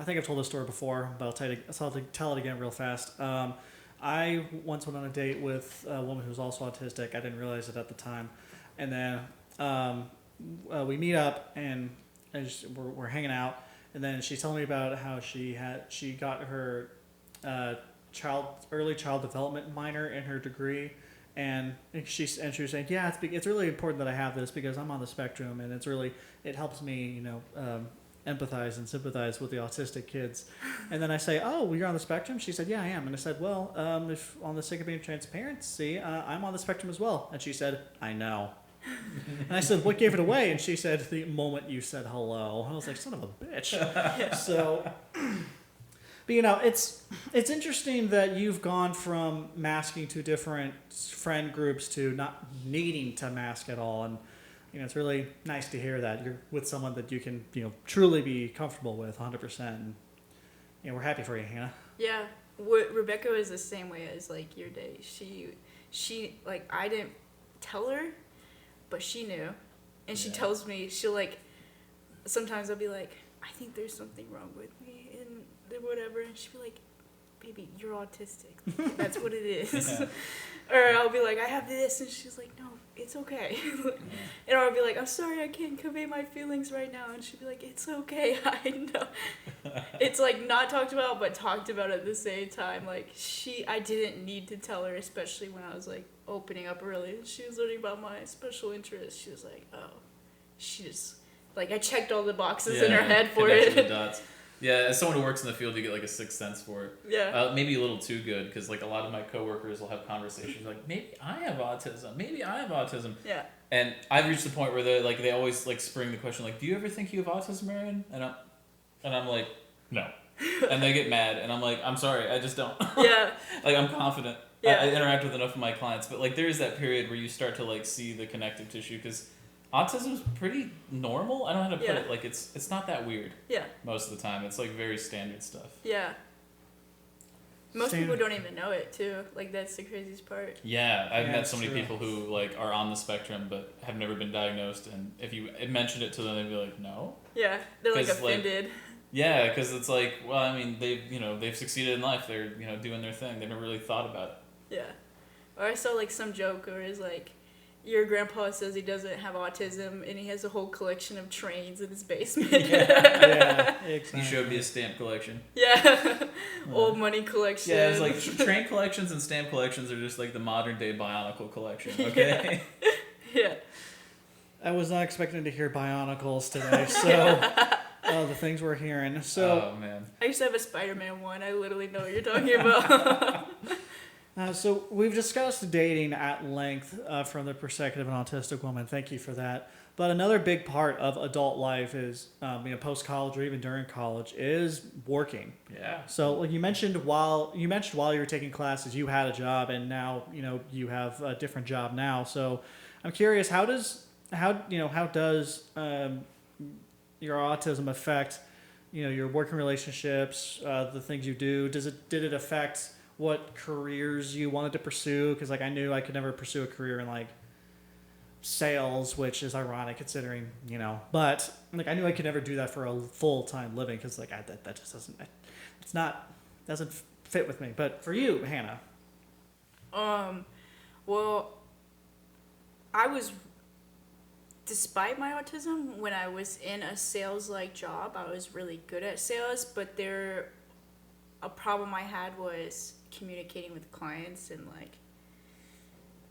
Speaker 1: think I've told this story before, but I'll tell it again real fast. I once went on a date with a woman who was also autistic. I didn't realize it at the time. And then we meet up, and we're hanging out. And then she's telling me about how she got her early child development minor in her degree, And she was saying, yeah, it's really important that I have this because I'm on the spectrum, and it helps me, empathize and sympathize with the autistic kids. And then I say, oh, well, you're on the spectrum? She said, yeah, I am. And I said, well, if on the sake of being transparency, I'm on the spectrum as well. And she said, I know. And I said, what gave it away? And she said, the moment you said hello. I was like, son of a bitch. So, but it's interesting that you've gone from masking to different friend groups to not needing to mask at all. And, it's really nice to hear that you're with someone that you can, truly be comfortable with 100%. And, we're happy for you, Hannah.
Speaker 3: Yeah. Rebecca was the same way as, like, your day. She like, I didn't tell her, but she knew. And she tells me, she'll, like, sometimes I'll be like, I think there's something wrong with me and whatever. And she'll be like, baby, you're autistic. That's what it is. Yeah. Or I'll be like, I have this. And she's like, no, it's okay. And I'll be like, I'm sorry, I can't convey my feelings right now. And she'll be like, it's okay, I know. It's like not talked about, but talked about at the same time. Like I didn't need to tell her, especially when I was like opening up early. She was learning about my special interests. She was like, oh, she just, like I checked all the boxes in her head for it.
Speaker 2: The dots. Yeah, as someone who works in the field, you get like a sixth sense for it.
Speaker 3: Yeah.
Speaker 2: Maybe a little too good, because like a lot of my coworkers will have conversations like, maybe I have autism. Maybe I have autism.
Speaker 3: Yeah.
Speaker 2: And I've reached the point where they always like spring the question like, do you ever think you have autism, Marion? And I'm like, no. And they get mad, and I'm like, I'm sorry, I just don't.
Speaker 3: Yeah.
Speaker 2: Like I'm confident.
Speaker 3: Yeah.
Speaker 2: I interact with enough of my clients, but like there is that period where you start to like see the connective tissue, because autism is pretty normal. I don't know how to put it. Like it's not that weird. Yeah. Most of the time, it's like very standard stuff.
Speaker 3: Yeah. Most people don't even know it too. Like that's the craziest part.
Speaker 2: Yeah, I've met so many people who like are on the spectrum but have never been diagnosed, and if you mentioned it to them, they'd be like, no.
Speaker 3: Yeah, they're like offended.
Speaker 2: Yeah, because it's like, well, I mean, they've succeeded in life. They're doing their thing. They never really thought about it.
Speaker 3: Yeah, or I saw like some joke where it's like, your grandpa says he doesn't have autism, and he has a whole collection of trains in his basement.
Speaker 1: Yeah, exactly.
Speaker 2: He showed me a stamp collection.
Speaker 3: Yeah, old money collection.
Speaker 2: Yeah, it's like train collections and stamp collections are just like the modern day Bionicle collection. Okay.
Speaker 3: Yeah.
Speaker 1: I was not expecting to hear Bionicles today, so the things we're hearing. So.
Speaker 2: Oh man.
Speaker 3: I used to have a Spider-Man one. I literally know what you're talking about.
Speaker 1: So we've discussed dating at length from the perspective of an autistic woman. Thank you for that. But another big part of adult life is, post-college or even during college, is working.
Speaker 2: Yeah.
Speaker 1: So like you mentioned while you were taking classes, you had a job, and now you have a different job now. So I'm curious, how does your autism affect your working relationships, the things you do? Did it affect what careers you wanted to pursue? Because like I knew I could never pursue a career in like sales, which is ironic considering but like I knew I could never do that for a full-time living, because like that just doesn't fit with me. But for you, Hannah.
Speaker 3: Well, I was, despite my autism, when I was in a sales like job, I was really good at sales, but a problem I had was communicating with clients, and like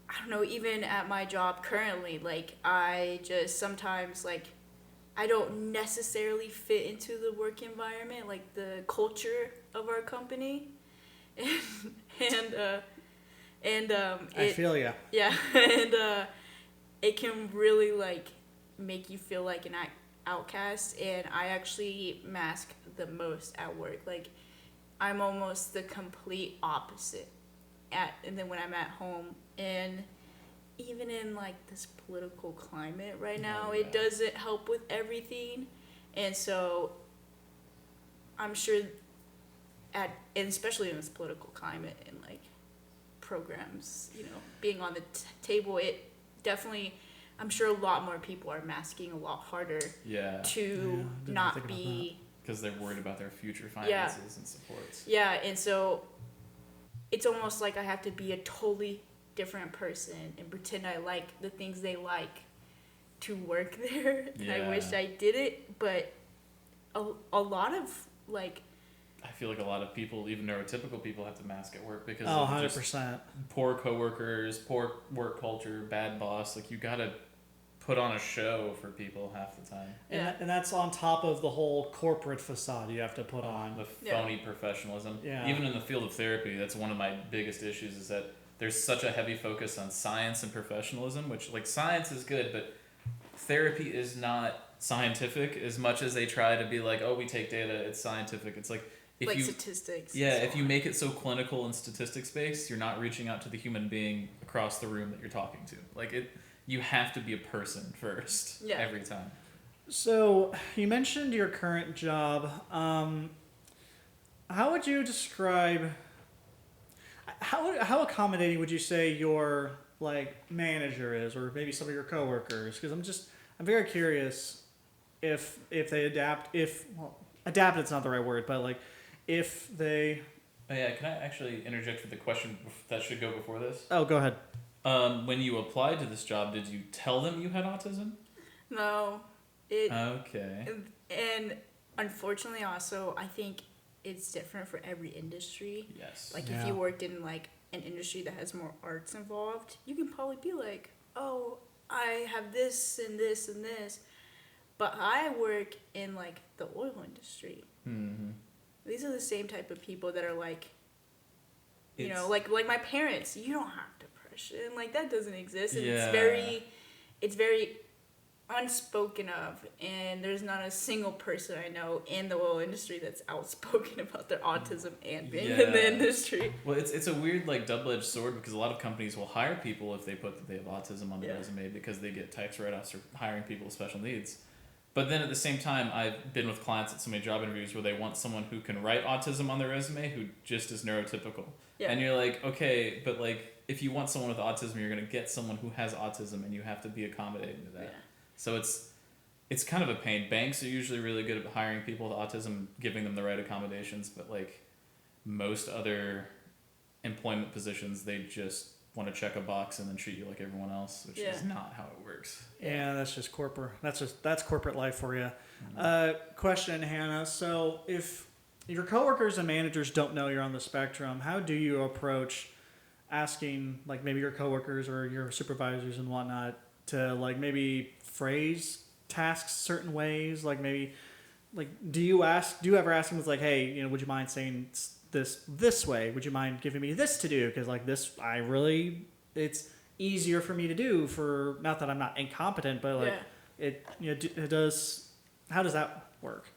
Speaker 3: I don't know, even at my job currently, like I just sometimes like I don't necessarily fit into the work environment, like the culture of our company, and
Speaker 1: I feel ya.
Speaker 3: Yeah, and it can really like make you feel like an outcast, and I actually mask the most at work. Like I'm almost the complete opposite and then when I'm at home, and even in like this political climate right now, it doesn't help with everything. And so I'm sure and especially in this political climate and like programs, being on the table, it definitely, I'm sure a lot more people are masking a lot harder to not be,
Speaker 2: because they're worried about their future finances and supports.
Speaker 3: Yeah, and so it's almost like I have to be a totally different person and pretend I like the things they like to work there. Yeah. I wish I did it, but a lot of like
Speaker 2: I feel like a lot of people, even neurotypical people, have to mask at work because
Speaker 1: Oh,
Speaker 2: of
Speaker 1: 100%.
Speaker 2: just poor coworkers, poor work culture, bad boss. Like, you gotta put on a show for people half the time.
Speaker 1: And that's on top of the whole corporate facade you have to put on.
Speaker 2: The phony professionalism.
Speaker 1: Yeah.
Speaker 2: Even in the field of therapy, that's one of my biggest issues, is that there's such a heavy focus on science and professionalism, which, like, science is good, but therapy is not scientific as much as they try to be like, oh, we take data, it's scientific. It's like,
Speaker 3: statistics.
Speaker 2: Yeah, if you make it so clinical and statistics based, you're not reaching out to the human being across the room that you're talking to. Like, you have to be a person first every time.
Speaker 1: So you mentioned your current job. How would you describe? How accommodating would you say your manager is, or maybe some of your coworkers? Because I'm very curious if they adapt. Adapted's not the right word, but if they.
Speaker 2: Oh yeah, can I actually interject with a question that should go before this?
Speaker 1: Oh, go ahead.
Speaker 2: When you applied to this job, did you tell them you had autism?
Speaker 3: No.
Speaker 2: Okay.
Speaker 3: And unfortunately, also, I think it's different for every industry.
Speaker 2: Yes.
Speaker 3: If you worked in an industry that has more arts involved, you can probably be like, oh, I have this and this and this. But I work in the oil industry.
Speaker 2: Mm-hmm.
Speaker 3: These are the same type of people that are like my parents. You don't have depression. That doesn't exist. And it's very unspoken of, and there's not a single person I know in the oil industry that's outspoken about their autism and being in the industry.
Speaker 2: Well, it's a weird double-edged sword, because a lot of companies will hire people if they put that they have autism on their resume, because they get tax write-offs for hiring people with special needs. But then at the same time, I've been with clients at so many job interviews where they want someone who can write autism on their resume who just is neurotypical. Yeah. And you're like, okay, but if you want someone with autism, you're going to get someone who has autism, and you have to be accommodating to that. Yeah. So it's kind of a pain. Banks are usually really good at hiring people with autism, giving them the right accommodations, but most other employment positions, they just want to check a box and then treat you like everyone else, which is not how it works.
Speaker 1: Yeah, that's just corporate. That's corporate life for you. Mm-hmm. Question, Hannah. So if your coworkers and managers don't know you're on the spectrum, how do you approach asking maybe your coworkers or your supervisors and whatnot to maybe phrase tasks certain ways? Do you ever ask them hey, would you mind saying this way? Would you mind giving me this to do? Because it's easier for me to do, for not that I'm not incompetent, but it does. How does that work?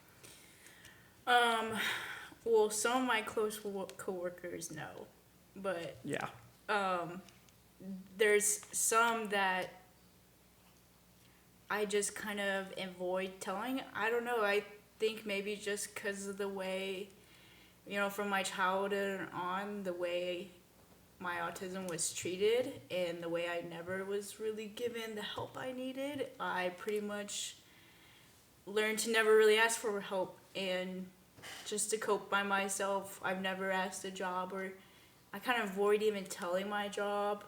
Speaker 3: Well, some of my close coworkers know, but there's some that I just kind of avoid telling. I don't know. I think maybe just because of the way, from my childhood on, the way my autism was treated and the way I never was really given the help I needed, I pretty much learned to never really ask for help and just to cope by myself. I've never asked a job, or I kind of avoid even telling my job.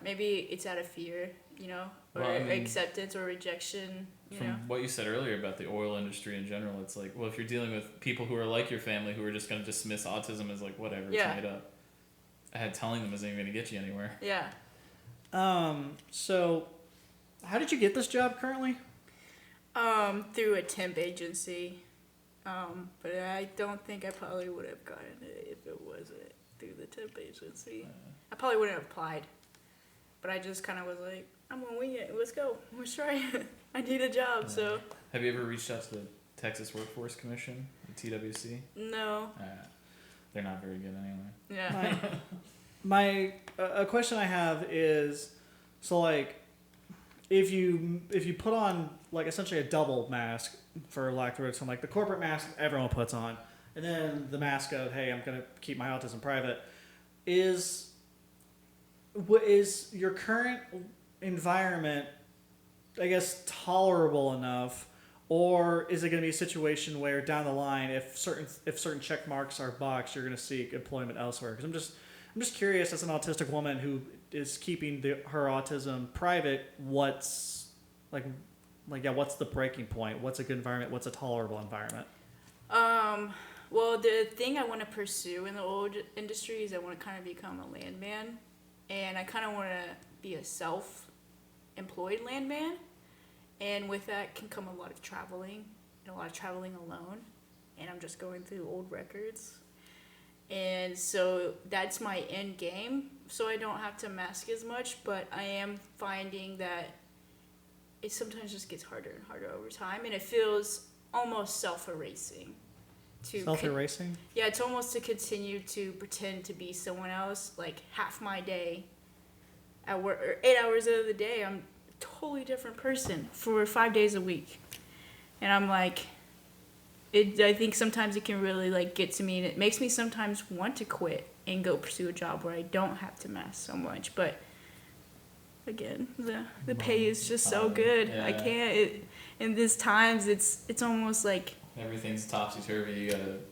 Speaker 3: Maybe it's out of fear, or acceptance or rejection.
Speaker 2: From what you said earlier about the oil industry in general, it's if you're dealing with people who are like your family, who are just going to dismiss autism as whatever, it's made up. Telling them isn't even going to get you anywhere.
Speaker 3: Yeah.
Speaker 1: So how did you get this job currently?
Speaker 3: Through a temp agency. But I don't think I probably would have gotten it if it wasn't through the temp agency. I probably wouldn't have applied. But I just kind of was like, I'm going to wing it. Let's go. Let's try it. I need a job, so.
Speaker 2: Have you ever reached out to the Texas Workforce Commission, the TWC?
Speaker 3: No.
Speaker 2: They're not very good anyway.
Speaker 1: Yeah. A question I have is, so if you put on essentially a double mask, for lack of a term, the corporate mask everyone puts on, and then the mask of, hey, I'm gonna keep my autism private, is your current environment, I guess, tolerable enough, or is it going to be a situation where down the line, if certain check marks are boxed, you're going to seek employment elsewhere? Because I'm just curious, as an autistic woman who is keeping her autism private, what's the breaking point? What's a good environment? What's a tolerable environment?
Speaker 3: Well, the thing I want to pursue in the old industry is I want to kind of become a landman, and I kind of want to be a self-employed landman, and with that can come a lot of traveling, and a lot of traveling alone, and I'm just going through old records, and so that's my end game, so I don't have to mask as much, but I am finding that it sometimes just gets harder and harder over time, and it feels almost self-erasing.
Speaker 1: Self-erasing?
Speaker 3: Yeah, it's almost to continue to pretend to be someone else. Like half my day at work, or 8 hours of the day, I'm a totally different person for 5 days a week. And I'm like, I think sometimes it can really like get to me, and it makes me sometimes want to quit and go pursue a job where I don't have to mask so much. But again, the pay is just so good.
Speaker 2: Yeah.
Speaker 3: I can't. In these times, it's almost like
Speaker 2: Everything's topsy-turvy.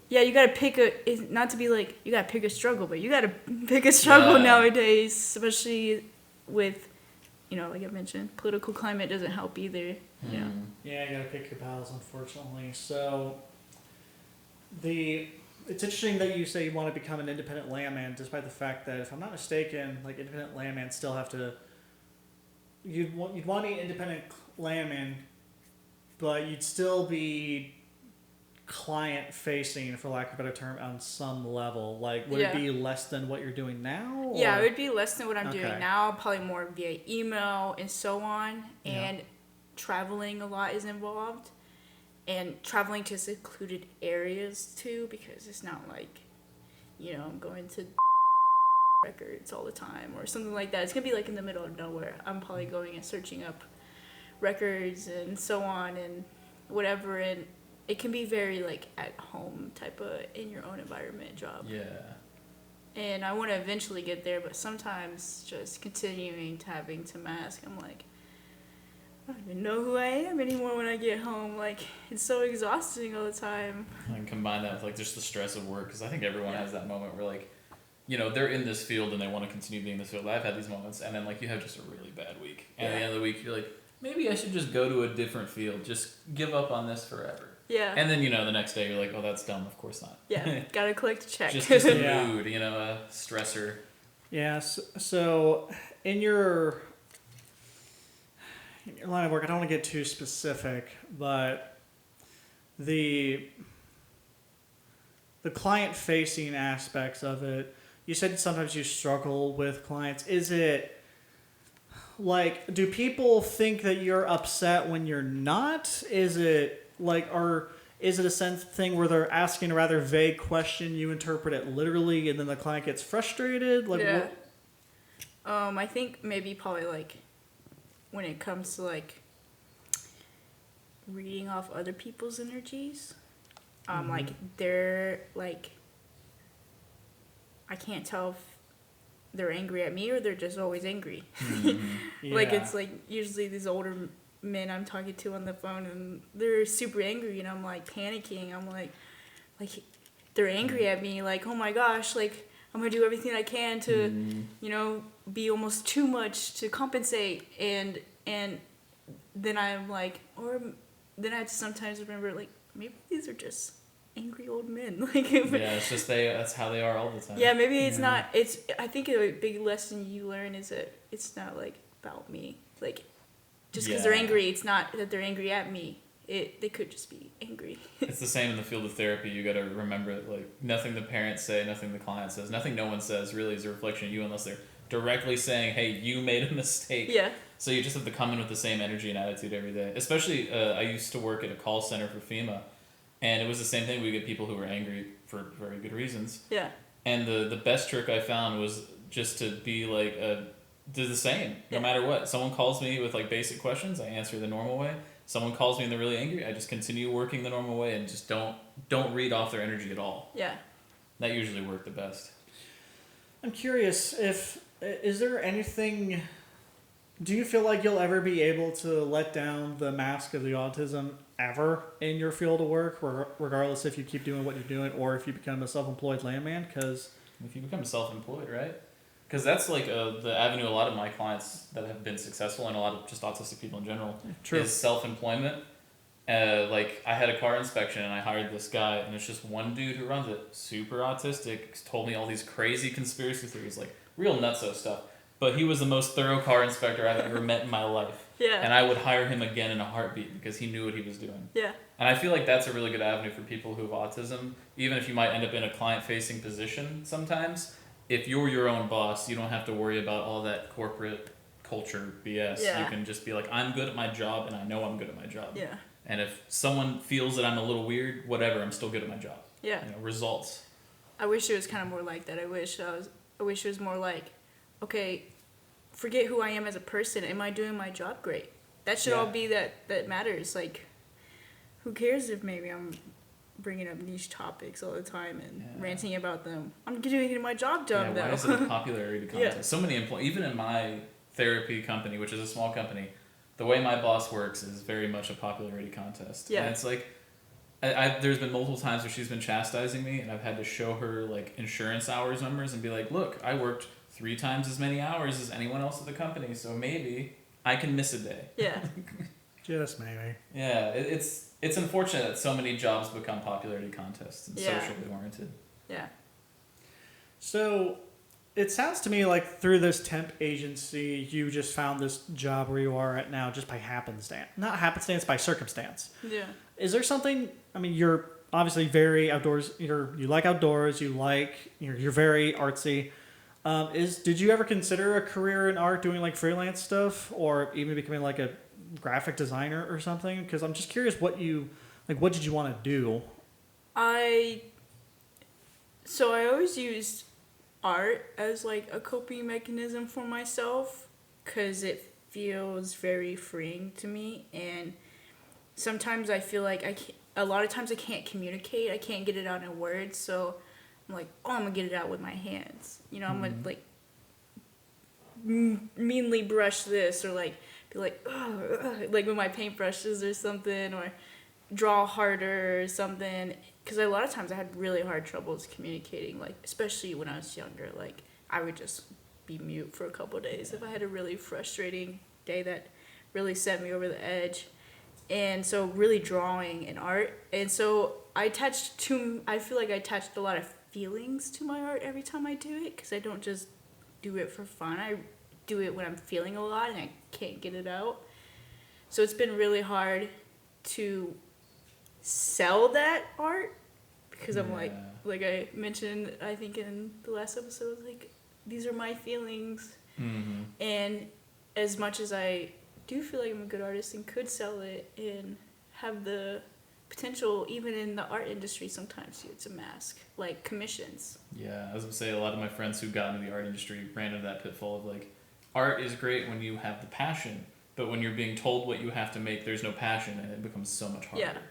Speaker 3: you gotta pick not to be like, you gotta pick a struggle, but you gotta pick a struggle nowadays, especially with, like I mentioned, political climate doesn't help either. Yeah,
Speaker 1: you gotta pick your battles, unfortunately. So, it's interesting that you say you want to become an independent landman, despite the fact that, if I'm not mistaken, like independent landmen still have to, you'd want to be an independent landman, but you'd still be client facing, for lack of a better term, on some level. Like, would it be less than what you're doing now? Or?
Speaker 3: Yeah, it would be less than what I'm doing now, probably more via email and so on, and traveling a lot is involved, and traveling to secluded areas too, because it's not like, I'm going to records all the time or something like that. It's gonna be like in the middle of nowhere. I'm probably going and searching up records and so on and whatever, and it can be very like at home type of in your own environment job.
Speaker 2: Yeah.
Speaker 3: And I want to eventually get there, but sometimes just continuing to having to mask, I'm like, I don't even know who I am anymore when I get home. Like, it's so exhausting all the time.
Speaker 2: And combine that with like just the stress of work, because I think everyone has that moment where like, they're in this field and they want to continue being in this field. I've had these moments, and then like you have just a really bad week, and at the end of the week you're like, maybe I should just go to a different field, just give up on this forever.
Speaker 3: Yeah.
Speaker 2: And then, the next day you're like, oh, that's dumb. Of course not.
Speaker 3: Yeah. Gotta collect a check.
Speaker 2: just a mood, a stressor.
Speaker 1: Yeah. So in your line of work, I don't want to get too specific, but the client-facing aspects of it, you said sometimes you struggle with clients. Is it like, do people think that you're upset when you're not? Is it like, or is it a thing where they're asking a rather vague question, you interpret it literally, and then the client gets frustrated? Like,
Speaker 3: yeah. I think maybe probably like when it comes to like reading off other people's energies, like they're like, I can't tell if they're angry at me or they're just always angry. Like, it's like usually these older men I'm talking to on the phone, and they're super angry, and I'm like panicking. I'm like they're angry at me, like, oh my gosh, like I'm gonna do everything I can to be almost too much to compensate, and then I'm like, or then I have to sometimes remember, like, maybe these are just angry old men. Like,
Speaker 2: it's just that's how they are all the time.
Speaker 3: Yeah, maybe it's not. It's, I think a big lesson you learn is that it's not like about me. Like, just because they're angry, it's not that they're angry at me. They could just be angry.
Speaker 2: It's the same in the field of therapy. You got to remember it. Like, nothing the parents say, nothing the client says, nothing no one says really is a reflection of you, unless they're directly saying, hey, you made a mistake.
Speaker 3: Yeah.
Speaker 2: So you just have to come in with the same energy and attitude every day. Especially, I used to work at a call center for FEMA, and it was the same thing. We get people who were angry for very good reasons.
Speaker 3: Yeah.
Speaker 2: And the best trick I found was just to be like, do the same, no matter what. Someone calls me with like basic questions, I answer the normal way. Someone calls me and they're really angry, I just continue working the normal way and just don't read off their energy at all.
Speaker 3: Yeah.
Speaker 2: That usually worked the best.
Speaker 1: I'm curious, is there anything, do you feel like you'll ever be able to let down the mask of the autism ever in your field of work, regardless if you keep doing what you're doing or if you become a self-employed landman? Because
Speaker 2: if you become self-employed, right? Because that's like the avenue a lot of my clients that have been successful, and a lot of just autistic people in general, is self-employment. Like I had a car inspection and I hired this guy, and it's just one dude who runs it, super autistic, told me all these crazy conspiracy theories, like real nutso stuff. But he was the most thorough car inspector I've ever met in my life.
Speaker 3: Yeah.
Speaker 2: And I would hire him again in a heartbeat because he knew what he was doing.
Speaker 3: Yeah.
Speaker 2: And I feel like that's a really good avenue for people who have autism, even if you might end up in a client-facing position sometimes. If you're your own boss, you don't have to worry about all that corporate culture BS.
Speaker 3: Yeah.
Speaker 2: You can just be like, I'm good at my job, and I know I'm good at my job.
Speaker 3: Yeah.
Speaker 2: And if someone feels that I'm a little weird, whatever, I'm still good at my job.
Speaker 3: Yeah.
Speaker 2: Results.
Speaker 3: I wish it was kind of more like that. I wish it was more like, okay, forget who I am as a person. Am I doing my job great? That should all be that matters. Like, who cares if maybe I'm bringing up niche topics all the time and ranting about them? I'm doing my job done, though.
Speaker 2: Why is it a popularity contest? So many employees, even in my therapy company, which is a small company, the way my boss works is very much a popularity contest.
Speaker 3: Yeah.
Speaker 2: And it's like, there's been multiple times where she's been chastising me, and I've had to show her like insurance hours numbers and be like, look, I worked 3 times as many hours as anyone else at the company, so maybe I can miss a day.
Speaker 3: Yeah.
Speaker 1: Just maybe.
Speaker 2: Yeah, it's unfortunate that so many jobs become popularity contests and
Speaker 3: Yeah.
Speaker 2: socially oriented.
Speaker 3: Yeah.
Speaker 1: So it sounds to me like through this temp agency, you just found this job where you are at now just by happenstance. Not happenstance, by circumstance.
Speaker 3: Yeah.
Speaker 1: Is there something, I mean, you're obviously very outdoors, you like outdoors, you're very artsy. Did you ever consider a career in art doing like freelance stuff or even becoming like a graphic designer or something? Because I'm just curious what did you want to do?
Speaker 3: I always used art as like a coping mechanism for myself because it feels very freeing to me, and sometimes I feel like a lot of times I can't communicate, I can't get it out in words, so I'm like, oh, I'm gonna get it out with my hands, you know. I'm gonna like meanly brush this, or like be like, ugh, like with my paintbrushes or something, or draw harder or something, because a lot of times I had really hard troubles communicating, like especially when I was younger. Like I would just be mute for a couple of days if I had a really frustrating day that really set me over the edge. And so really drawing and art, and so I feel like I attached a lot of feelings to my art every time I do it, because I don't just do it for fun. I do it when I'm feeling a lot and I can't get it out. So it's been really hard to sell that art, because I'm like I mentioned, I think in the last episode, like, these are my feelings.
Speaker 2: Mm-hmm.
Speaker 3: And as much as I do feel like I'm a good artist and could sell it and have the potential, even in the art industry, sometimes it's a mask, like commissions.
Speaker 2: Yeah, I was gonna say, a lot of my friends who got into the art industry ran into that pitfall of like, art is great when you have the passion, but when you're being told what you have to make, there's no passion, and it becomes so much harder.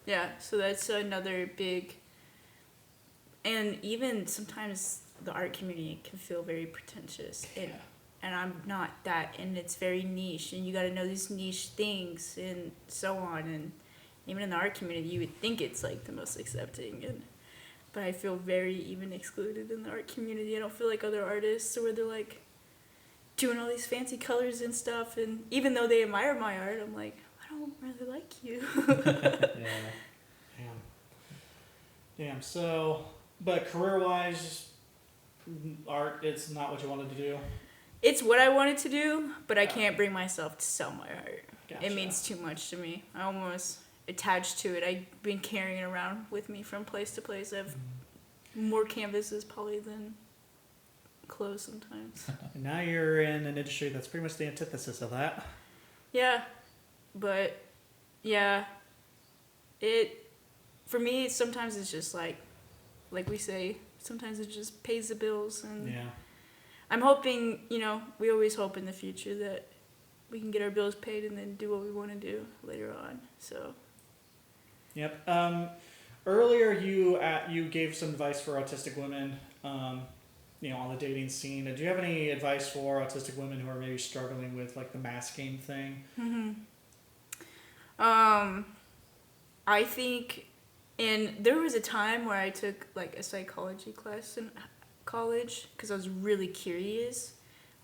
Speaker 3: Yeah, so that's another big, and even sometimes the art community can feel very pretentious, and I'm not that, and it's very niche, and you got to know these niche things and so on. And even in the art community, you would think it's like the most accepting, but I feel very even excluded in the art community. I don't feel like other artists where they're like doing all these fancy colors and stuff, and even though they admire my art, I'm like, I don't really like you.
Speaker 1: Damn. So, but career-wise, art, it's not what you wanted to do?
Speaker 3: It's what I wanted to do, but I can't bring myself to sell my art.
Speaker 1: Gotcha.
Speaker 3: It means too much to me. I almost attached to it. I've been carrying it around with me from place to place. I have more canvases probably than clothes sometimes.
Speaker 1: And now you're in an industry that's pretty much the antithesis of that.
Speaker 3: Yeah, but yeah, for me, sometimes it's just like we say, sometimes it just pays the bills. And
Speaker 1: yeah.
Speaker 3: I'm hoping, we always hope in the future that we can get our bills paid and then do what we want to do later on. So.
Speaker 1: Yep. Earlier you gave some advice for autistic women, on the dating scene. Do you have any advice for autistic women who are maybe struggling with like the masking thing?
Speaker 3: Mm-hmm. I think, and there was a time where I took like a psychology class in college because I was really curious,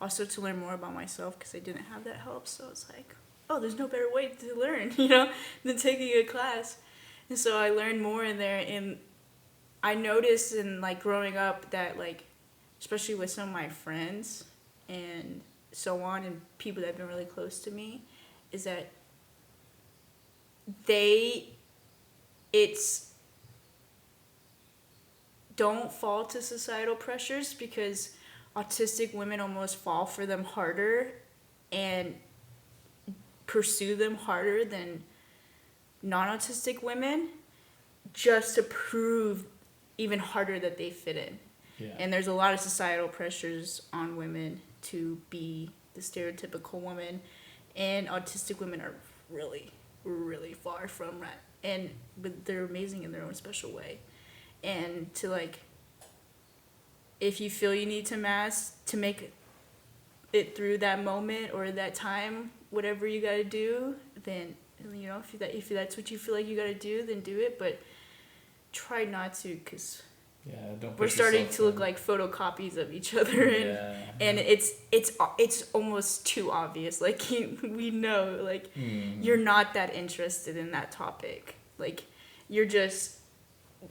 Speaker 3: also to learn more about myself because I didn't have that help. So I was like, oh, there's no better way to learn, than taking a class. And so I learned more in there, and I noticed in, like, growing up that, like, especially with some of my friends and so on, and people that have been really close to me, is that don't fall to societal pressures, because autistic women almost fall for them harder and pursue them harder than non-autistic women, just to prove even harder that they fit in.
Speaker 2: Yeah.
Speaker 3: And there's a lot of societal pressures on women to be the stereotypical woman, and autistic women are really, really far from that. But they're amazing in their own special way. And to, like, if you feel you need to mask to make it through that moment or that time, whatever you gotta do, then, if that's what you feel like you gotta do, then do it. But try not to, because
Speaker 2: don't.
Speaker 3: We're starting to look like photocopies of each other, and it's almost too obvious. Like, we know, like, you're not that interested in that topic. Like, you're just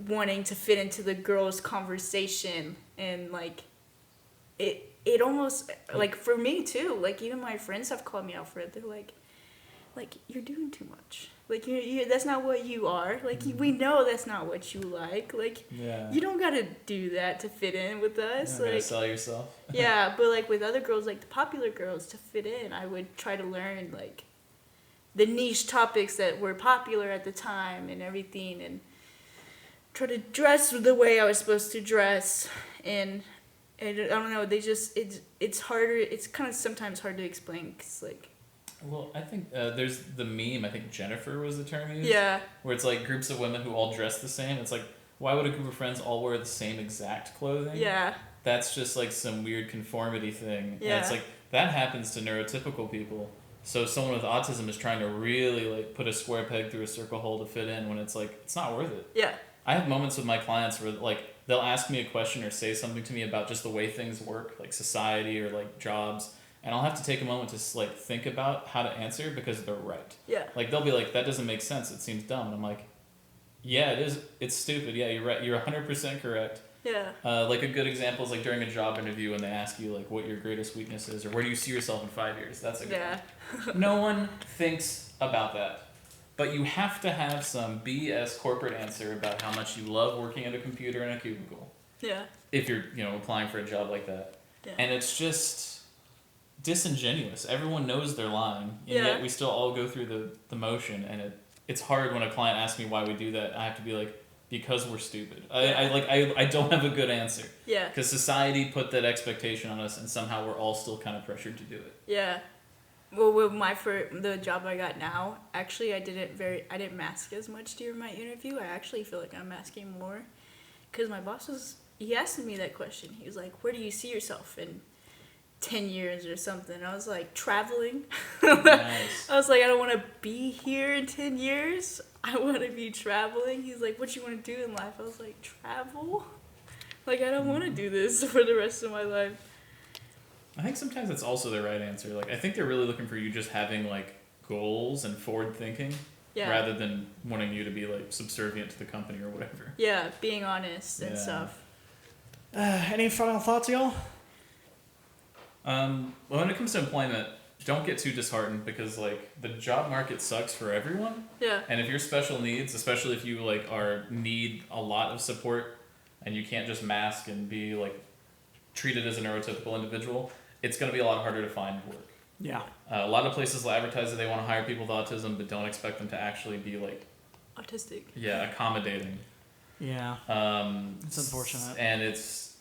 Speaker 3: wanting to fit into the girls' conversation, and, like, it almost, like, for me too, like, even my friends have called me out for it. They're like, you're doing too much. Like, you that's not what you are. Like, we know that's not what you like. Like, you don't gotta do that to fit in with us.
Speaker 2: You don't gotta sell yourself.
Speaker 3: Yeah, but, like, with other girls, like the popular girls, to fit in, I would try to learn, like, the niche topics that were popular at the time and everything, and try to dress the way I was supposed to dress. And I don't know, it's harder. It's kind of sometimes hard to explain, because, like,
Speaker 2: well, I think there's the meme, I think Jennifer was the term used.
Speaker 3: Yeah.
Speaker 2: Where it's like groups of women who all dress the same. It's like, why would a group of friends all wear the same exact clothing?
Speaker 3: Yeah.
Speaker 2: That's just like some weird conformity thing.
Speaker 3: Yeah.
Speaker 2: And it's like, that happens to neurotypical people. So someone with autism is trying to really, like, put a square peg through a circle hole to fit in, when it's like, it's not worth it.
Speaker 3: Yeah.
Speaker 2: I have moments with my clients where, like, they'll ask me a question or say something to me about just the way things work, like society or, like, jobs. And I'll have to take a moment to, like, think about how to answer, because they're right.
Speaker 3: Yeah.
Speaker 2: Like, they'll be like, that doesn't make sense. It seems dumb. And I'm like, yeah, it is. It's stupid. Yeah, you're right. You're 100% correct.
Speaker 3: Yeah.
Speaker 2: Like, a good example is, like, during a job interview when they ask you, like, what your greatest weakness is, or where do you see yourself in 5 years. That's a good one. No one thinks about that. But you have to have some BS corporate answer about how much you love working at a computer in a cubicle.
Speaker 3: Yeah.
Speaker 2: If you're, applying for a job like that.
Speaker 3: Yeah.
Speaker 2: And it's just disingenuous. Everyone knows they're lying, and yet we still all go through the motion, and it's hard when a client asks me why we do that. I have to be like, because we're stupid. I don't have a good answer.
Speaker 3: Yeah.
Speaker 2: Because society put that expectation on us, and somehow we're all still kind of pressured to do it.
Speaker 3: Yeah. Well, with the job I got now, actually, I didn't mask as much during my interview. I actually feel like I'm masking more, because my boss he asked me that question. He was like, where do you see yourself in 10 years or something? I was like, traveling.
Speaker 2: Nice.
Speaker 3: I was like, I don't want to be here in 10 years. I want to be traveling. He's like, what you want to do in life? I was like, travel? Like, I don't want to do this for the rest of my life.
Speaker 2: I think sometimes that's also the right answer. Like, I think they're really looking for you just having, like, goals and forward thinking, rather than wanting you to be, like, subservient to the company or whatever.
Speaker 3: Yeah, being honest and stuff.
Speaker 1: Any final thoughts, y'all?
Speaker 2: Well, when it comes to employment, don't get too disheartened, because, like, the job market sucks for everyone.
Speaker 3: Yeah.
Speaker 2: And if you're special needs, especially if you, like, need a lot of support, and you can't just mask and be, like, treated as a neurotypical individual, it's going to be a lot harder to find work.
Speaker 1: Yeah.
Speaker 2: A lot of places will advertise that they want to hire people with autism, but don't expect them to actually be, like,
Speaker 3: autistic.
Speaker 2: Yeah, accommodating.
Speaker 1: Yeah. It's unfortunate.
Speaker 2: And it's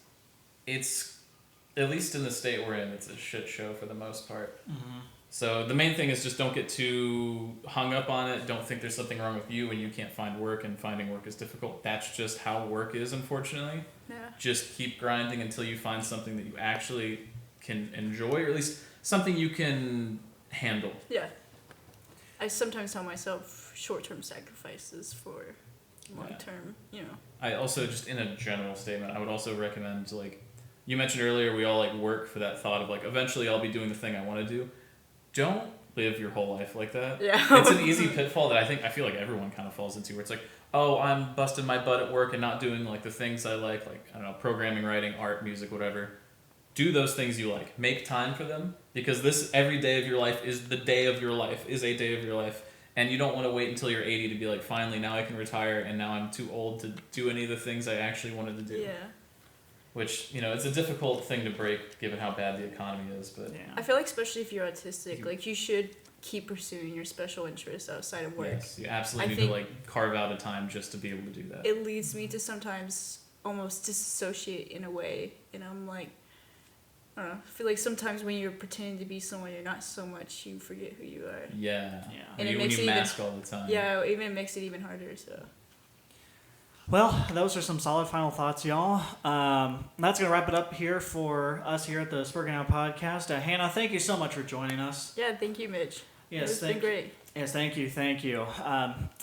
Speaker 2: at least in the state we're in, it's a shit show for the most part.
Speaker 1: Mm-hmm.
Speaker 2: So the main thing is just don't get too hung up on it. Don't think there's something wrong with you when you can't find work, and finding work is difficult. That's just how work is, unfortunately.
Speaker 3: Yeah.
Speaker 2: Just keep grinding until you find something that you actually can enjoy, or at least something you can handle.
Speaker 3: Yeah. I sometimes tell myself short-term sacrifices for long-term,
Speaker 2: I also, just in a general statement, I would also recommend, like, you mentioned earlier, we all, like, work for that thought of, like, eventually I'll be doing the thing I want to do. Don't live your whole life like that.
Speaker 3: Yeah.
Speaker 2: It's an easy pitfall that I feel like everyone kind of falls into, where it's like, oh, I'm busting my butt at work and not doing like the things I like, I don't know, programming, writing, art, music, whatever. Do those things you like. Make time for them, because this every day of your life is the day of your life, is a day of your life. And you don't want to wait until you're 80 to be like, finally, now I can retire, and now I'm too old to do any of the things I actually wanted to do.
Speaker 3: Yeah.
Speaker 2: Which, it's a difficult thing to break given how bad the economy is, but...
Speaker 1: Yeah.
Speaker 3: I feel like especially if you're autistic, like you should keep pursuing your special interests outside of work.
Speaker 2: Yes, you absolutely need to like carve out a time just to be able to do that.
Speaker 3: It leads me to sometimes almost disassociate in a way, and I'm like, I don't know, I feel like sometimes when you're pretending to be someone you're not so much, you forget who you are.
Speaker 2: Yeah.
Speaker 3: And
Speaker 2: When
Speaker 3: it
Speaker 2: you mask all the time.
Speaker 3: Yeah, even makes it even harder, so...
Speaker 1: Well, those are some solid final thoughts, y'all. That's going to wrap it up here for us here at the Sperging Out Podcast. Hannah, thank you so much for joining us.
Speaker 3: Yeah, thank you, Mitch.
Speaker 1: Yes,
Speaker 3: it's been great.
Speaker 1: Yes, thank you.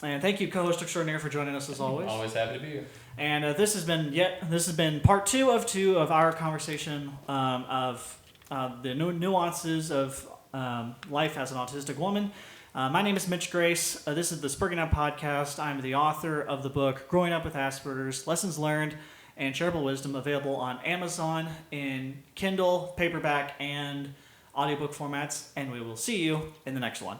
Speaker 1: And thank you, co-host extraordinaire, for joining us as always.
Speaker 2: Always happy to be here.
Speaker 1: And this has been part two of our conversation of the nuances of life as an autistic woman. My name is Mitch Grace. This is the Sperging Out Podcast. I'm the author of the book Growing Up with Asperger's: Lessons Learned and Shareable Wisdom, available on Amazon in Kindle, paperback, and audiobook formats. And we will see you in the next one.